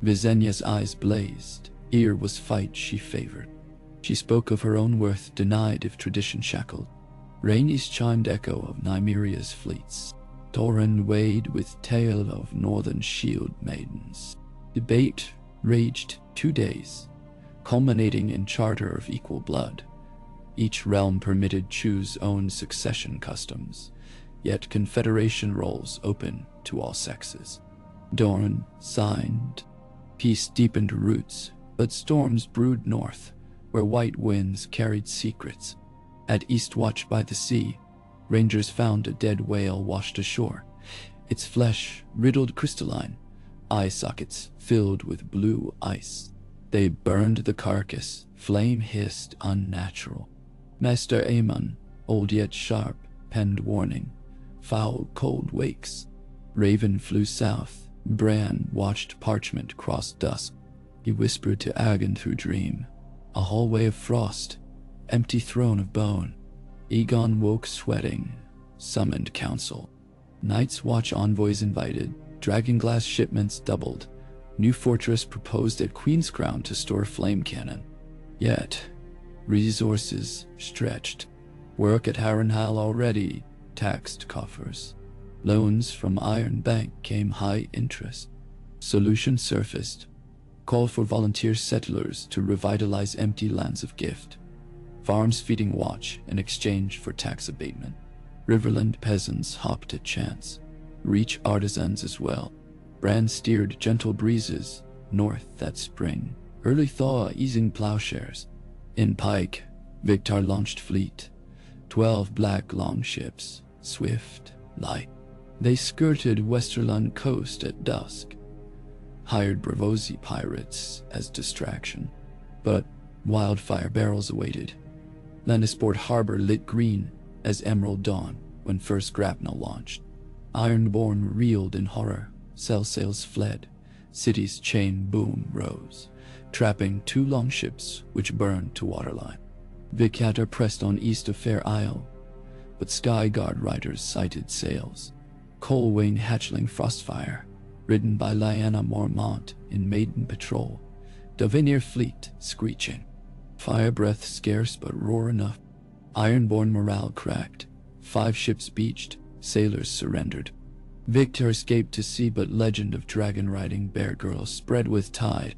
Visenya's eyes blazed. Ear was fight she favored. She spoke of her own worth, denied if tradition shackled. Rhaenys chimed echo of Nymeria's fleets. Thorin weighed with tale of northern shield maidens. Debate raged 2 days, culminating in charter of equal blood. Each realm permitted choose own succession customs, yet confederation roles open to all sexes. Dorne signed. Peace deepened roots, but storms brewed north, where white winds carried secrets. At Eastwatch by the sea, rangers found a dead whale washed ashore, its flesh riddled crystalline, eye sockets filled with blue ice. They burned the carcass, flame hissed unnatural. Maester Aemon, old yet sharp, penned warning. Foul cold wakes. Raven flew south. Bran watched parchment cross dusk. He whispered to Aegon through dream. A hallway of frost, empty throne of bone. Aegon woke sweating, summoned council. Night's Watch envoys invited. Dragonglass shipments doubled. New fortress proposed at Queen's Crown to store flame cannon. Yet, resources stretched. Work at Harrenhal already taxed coffers. Loans from Iron Bank came high interest. Solution surfaced. Call for volunteer settlers to revitalize empty lands of gift. Farms feeding watch in exchange for tax abatement. Riverland peasants hopped at chance. Reach artisans as well. Bran steered gentle breezes north that spring. Early thaw easing plowshares. In Pike, Victar launched fleet. 12 black longships, swift, light. They skirted Westerland coast at dusk. Hired Braavosi pirates as distraction. But wildfire barrels awaited. Lannisport Harbor lit green as emerald dawn when first grapnel launched. Ironborn reeled in horror. Sail sails fled. City's chain boom rose, trapping 2 longships which burned to waterline. Vicator pressed on east of Fair Isle, but Skyguard riders sighted sails. Colwyn hatchling Frostfire, ridden by Lyanna Mormont in maiden patrol. Dovenir fleet screeching. Fire breath scarce but roar enough. Ironborn morale cracked. 5 ships beached. Sailors surrendered. Victor escaped to sea, but legend of dragon-riding bear girls spread with tide.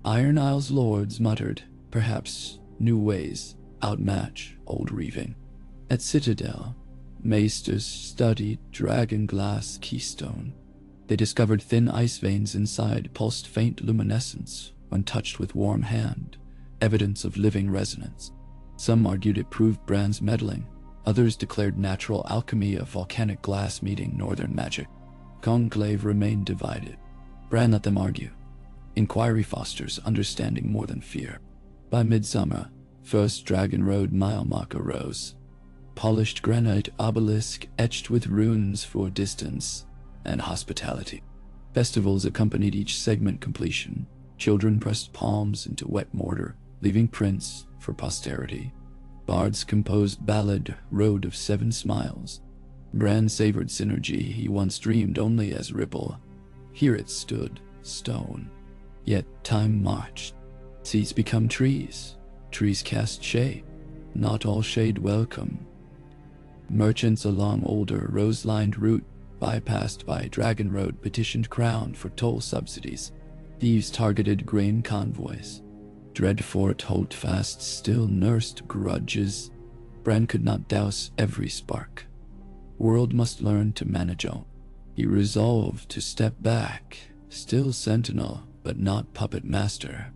Iron Isle's lords muttered, perhaps new ways outmatch old reaving. At Citadel, maesters studied dragonglass keystone. They discovered thin ice veins inside pulsed faint luminescence when touched with warm hand, evidence of living resonance. Some argued it proved Bran's meddling. Others declared natural alchemy of volcanic glass meeting northern magic. Conclave remained divided. Bran let them argue. Inquiry fosters understanding more than fear. By midsummer, first Dragon Road mile mark arose. Polished granite obelisk etched with runes for distance and hospitality. Festivals accompanied each segment completion. Children pressed palms into wet mortar, leaving prints for posterity. Bards composed ballad Road of Seven Smiles. Bran savored synergy he once dreamed only as ripple. Here it stood, stone. Yet time marched. Seeds become trees. Trees cast shade. Not all shade welcome. Merchants along older rose-lined route, bypassed by Dragon Road, petitioned Crown for toll subsidies. Thieves targeted grain convoys. Dreadfort Holdfast still nursed grudges. Bran could not douse every spark. World must learn to manage all. He resolved to step back, still sentinel, but not puppet master.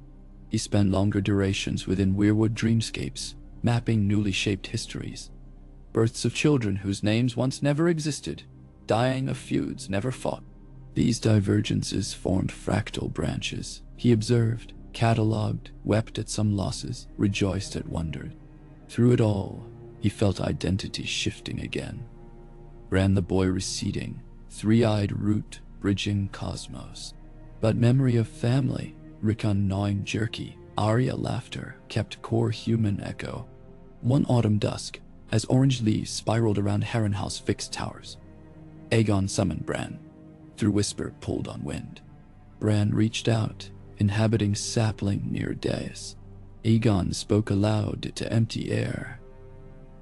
He spent longer durations within Weirwood dreamscapes, mapping newly shaped histories. Births of children whose names once never existed, dying of feuds never fought. These divergences formed fractal branches. He observed, catalogued, wept at some losses, rejoiced at wonders. Through it all, he felt identity shifting again. Bran the boy receding, three-eyed root bridging cosmos. But memory of family, Rickon gnawing jerky, Arya laughter, kept core human echo. One autumn dusk, as orange leaves spiraled around Harrenhal's fixed towers, Aegon summoned Bran. Through whisper pulled on wind, Bran reached out, inhabiting sapling near dais. Aegon spoke aloud to empty air.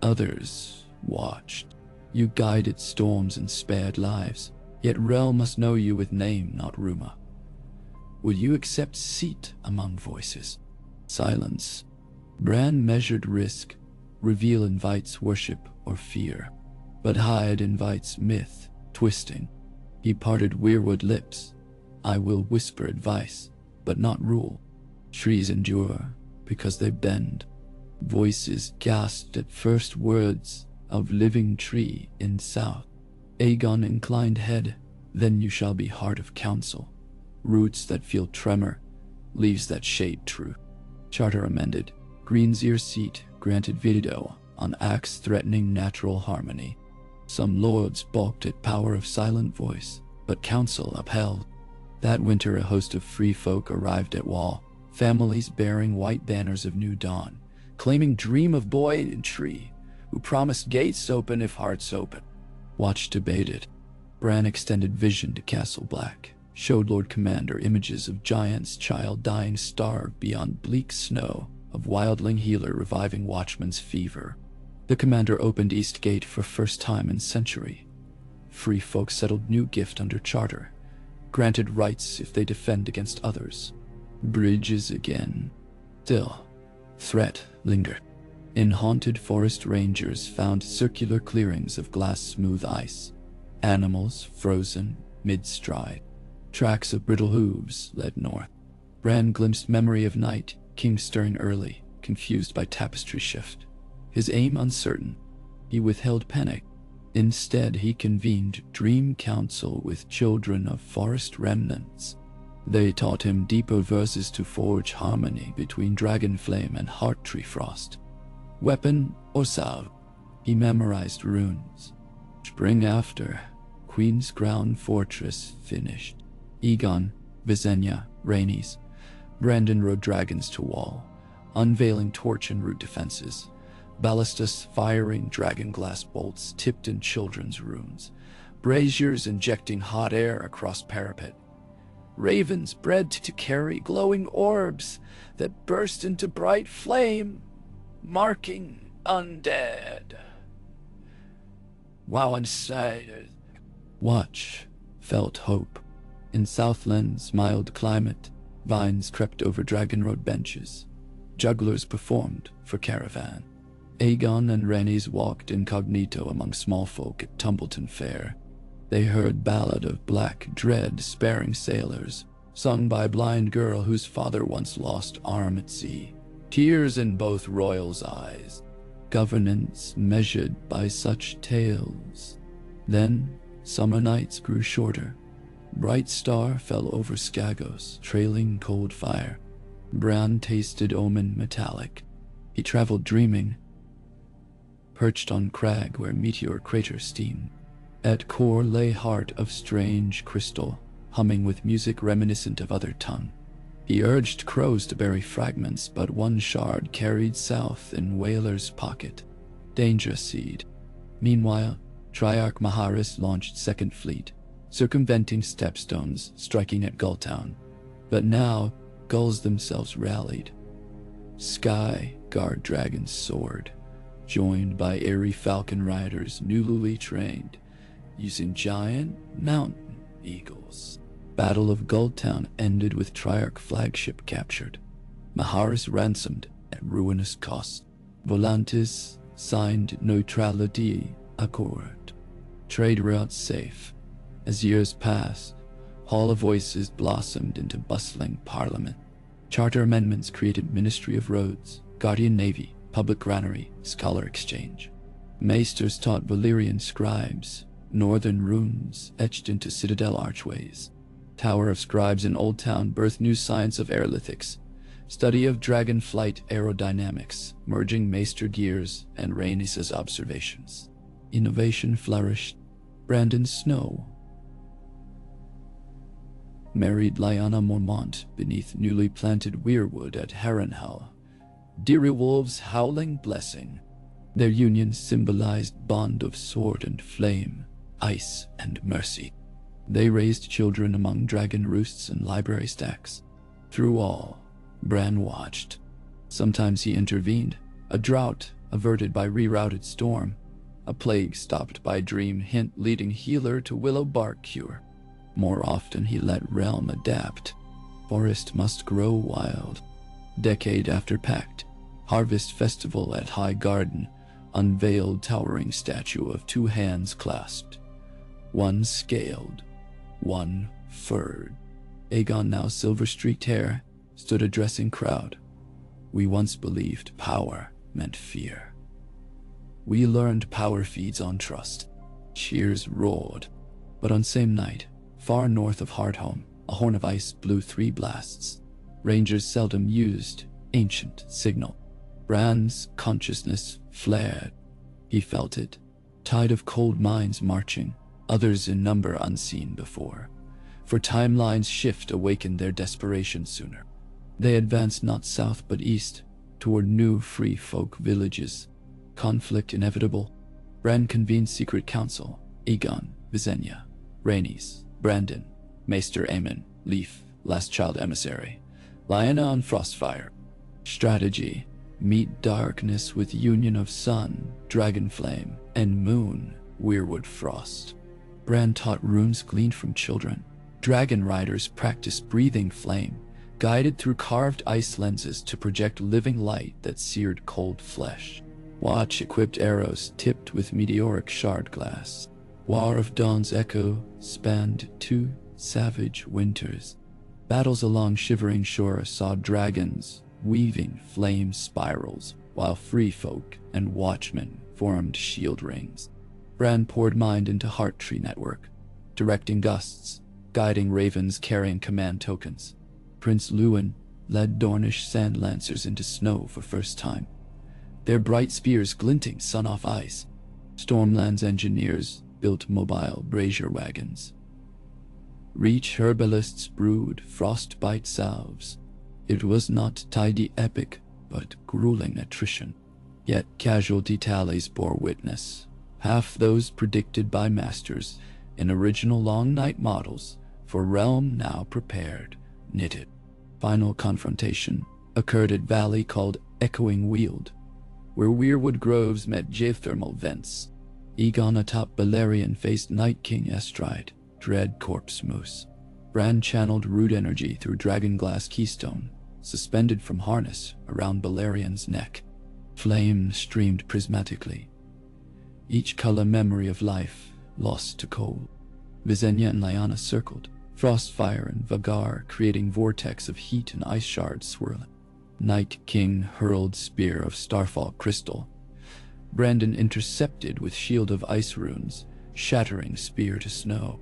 Others watched. You guided storms and spared lives, yet Rel must know you with name, not rumor. Would you accept seat among voices? Silence. Bran measured risk. Reveal invites worship or fear, but hide invites myth, twisting. He parted Weirwood lips. I will whisper advice, but not rule. Trees endure because they bend. Voices gasped at first words of living tree in south. Aegon inclined head, then you shall be heart of counsel. Roots that feel tremor, leaves that shade true. Charter amended. Green's ear seat granted veto on acts threatening natural harmony. Some lords balked at power of silent voice, but council upheld. That winter a host of free folk arrived at Wall, families bearing white banners of new dawn, claiming dream of boy in tree, who promised gates open if hearts open. Watch debated. Bran extended vision to Castle Black, showed Lord Commander images of giant's child dying starved beyond bleak snow, of wildling healer reviving watchman's fever. The commander opened East Gate for first time in century. Free folk settled new gift under charter, granted rights if they defend against others. Bridges again. Still, threat lingered. In haunted forest rangers found circular clearings of glass-smooth ice. Animals frozen mid-stride. Tracks of brittle hooves led north. Bran glimpsed memory of night, king stirring early, confused by tapestry shift. His aim uncertain, he withheld panic. Instead, he convened dream council with children of forest remnants. They taught him deeper verses to forge harmony between dragonflame and heart-tree frost. Weapon or salve, he memorized runes. Spring after, Queen's Crown Fortress finished. Aegon, Visenya, Rhaenys, Brandon rode dragons to Wall, unveiling torch and root defenses. Ballistus firing dragonglass bolts tipped in children's runes. Braziers injecting hot air across parapet. Ravens bred to carry glowing orbs that burst into bright flame, marking undead. Wow, inside. Watch felt hope. In Southland's mild climate, vines crept over Dragon Road benches. Jugglers performed for caravan. Aegon and Rhaenys walked incognito among small folk at Tumbleton Fair. They heard ballad of black dread sparing sailors, sung by blind girl whose father once lost arm at sea. Tears in both royals' eyes. Governance measured by such tales. Then summer nights grew shorter. Bright star fell over Skagos, trailing cold fire. Bran tasted omen metallic. He traveled dreaming, perched on crag where meteor crater steamed. At core lay heart of strange crystal, humming with music reminiscent of other tongue. He urged crows to bury fragments, but one shard carried south in Whaler's pocket. Danger seed. Meanwhile, Triarch Maharis launched Second Fleet, circumventing stepstones, striking at Gulltown. But now, gulls themselves rallied. Sky Guard Dragon's sword, joined by airy falcon riders newly trained, using giant mountain eagles. Battle of Gulltown ended with Triarch flagship captured. Maharis ransomed at ruinous cost. Volantis signed neutrality accord. Trade routes safe. As years passed, Hall of Voices blossomed into bustling parliament. Charter amendments created Ministry of Roads, Guardian Navy, Public Granary, Scholar Exchange. Maesters taught Valyrian scribes, northern runes etched into citadel archways. Tower of Scribes in Old Town birthed new science of aerolithics, study of dragon flight aerodynamics, merging Maester gears and Rhaenys' observations. Innovation flourished. Brandon Snow married Lyanna Mormont beneath newly planted weirwood at Harrenhal. Direwolf's howling blessing. Their union symbolized bond of sword and flame, ice and mercy. They raised children among dragon roosts and library stacks. Through all, Bran watched. Sometimes he intervened, a drought averted by rerouted storm, a plague stopped by dream hint leading healer to willow bark cure. More often he let realm adapt. Forest must grow wild. Decade after pact, harvest festival at High Garden, unveiled towering statue of two hands clasped. One scaled, one furred. Aegon, now silver-streaked hair, stood addressing crowd. We once believed power meant fear. We learned power feeds on trust. Cheers roared. But on same night, far north of Hardhome, a horn of ice blew 3 blasts. Rangers seldom used ancient signal. Bran's consciousness flared. He felt it. Tide of cold minds marching, others in number unseen before. For timeline's shift awakened their desperation sooner. They advanced not south but east, toward new free folk villages. Conflict inevitable. Bran convened secret council. Aegon, Visenya, Rhaenys, Brandon, Maester Aemon, Leaf, last child emissary. Lyanna on Frostfire. Strategy. Meet darkness with union of sun, dragon flame, and moon, weirwood frost. Bran taught runes gleaned from children. Dragon riders practiced breathing flame, guided through carved ice lenses to project living light that seared cold flesh. Watch equipped arrows tipped with meteoric shard glass. War of Dawn's echo spanned 2 savage winters. Battles along shivering shore saw dragons weaving flame spirals, while free folk and watchmen formed shield rings. Bran poured mind into Heart Tree network, directing gusts, guiding ravens carrying command tokens. Prince Luwin led Dornish sand lancers into snow for first time, their bright spears glinting sun-off ice. Stormland's engineers built mobile brazier wagons. Reach herbalists brewed frostbite salves. It was not tidy epic, but grueling attrition. Yet casualty tallies bore witness. Half those predicted by masters in original long night models, for realm now prepared, knitted. Final confrontation occurred at valley called Echoing Weald, where weirwood groves met geothermal vents. Aegon atop Balerion faced Night King astride, dread corpse moose. Bran channeled root energy through dragonglass keystone, suspended from harness around Balerion's neck. Flame streamed prismatically, each color memory of life lost to cold. Visenya and Lyanna circled, Frostfire and Vagar creating vortex of heat and ice shards swirling. Night King hurled spear of starfall crystal. Brandon intercepted with shield of ice runes, shattering spear to snow.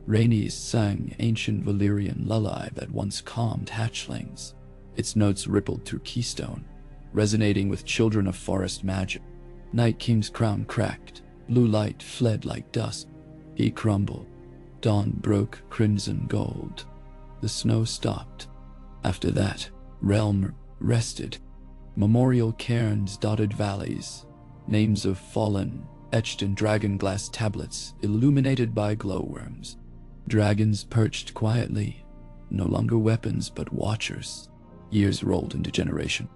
Rhaenys sang ancient Valyrian lullaby that once calmed hatchlings. Its notes rippled through keystone, resonating with children of forest magic. Night King's crown cracked, blue light fled like dust. He crumbled. Dawn broke crimson gold. The snow stopped. After that, realm rested. Memorial cairns dotted valleys, names of fallen etched in dragonglass tablets illuminated by glowworms. Dragons perched quietly, no longer weapons but watchers. Years rolled into generation.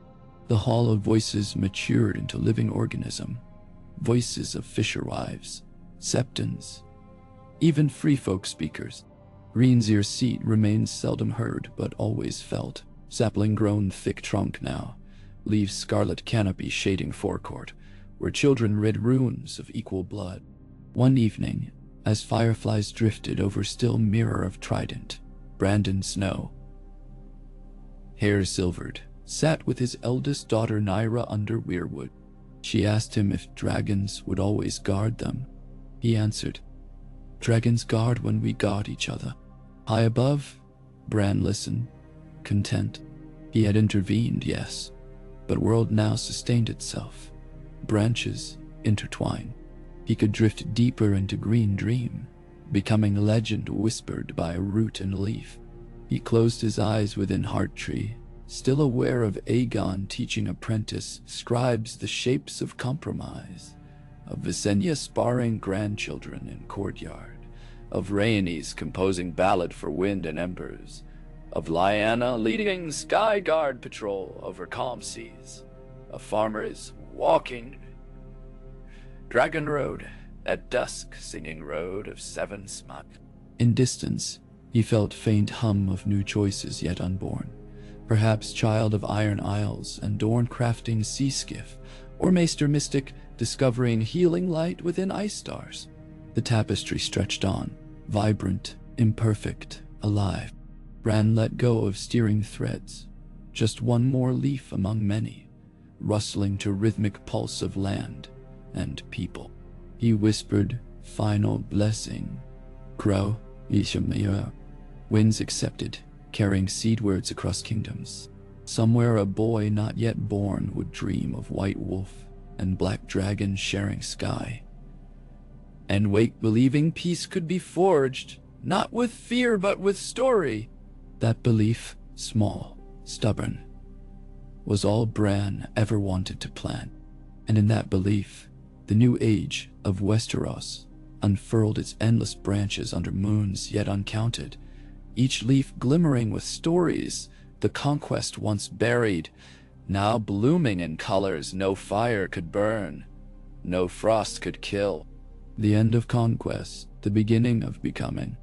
The hall of voices matured into living organism. Voices of fisherwives, septons, even free folk speakers. Reen's seat remains seldom heard but always felt. Sapling grown thick trunk now, leaves scarlet canopy shading forecourt, where children read runes of equal blood. One evening, as fireflies drifted over still mirror of trident, Brandon Snow, hair silvered, sat with his eldest daughter Nyra under weirwood. She asked him if dragons would always guard them. He answered, "Dragons guard when we guard each other." High above, Bran listened, content. He had intervened, yes, but world now sustained itself. Branches intertwine. He could drift deeper into green dream, becoming legend whispered by a root and leaf. He closed his eyes within heart tree, still aware of Aegon teaching apprentice scribes the shapes of compromise, of Visenya sparring grandchildren in courtyard, of Rhaenys composing ballad for wind and embers, of Lyanna leading sky guard patrol over calm seas, of farmers walking Dragon Road at dusk, singing road of seven smut. In distance, he felt faint hum of new choices yet unborn. Perhaps child of Iron Isles and Dorn crafting sea skiff, or Maester Mystic discovering healing light within ice stars. The tapestry stretched on, vibrant, imperfect, alive. Bran let go of steering threads, just one more leaf among many, rustling to rhythmic pulse of land and people. He whispered, "Final blessing. Crow, Ishamira." Winds accepted, carrying seedwords across kingdoms. Somewhere a boy not yet born would dream of white wolf and black dragon sharing sky, and wake believing peace could be forged, not with fear but with story. That belief, small, stubborn, was all Bran ever wanted to plant. And in that belief, the new age of Westeros unfurled its endless branches under moons yet uncounted, each leaf glimmering with stories the Conquest once buried, now blooming in colors no fire could burn, no frost could kill. The end of Conquest, the beginning of becoming.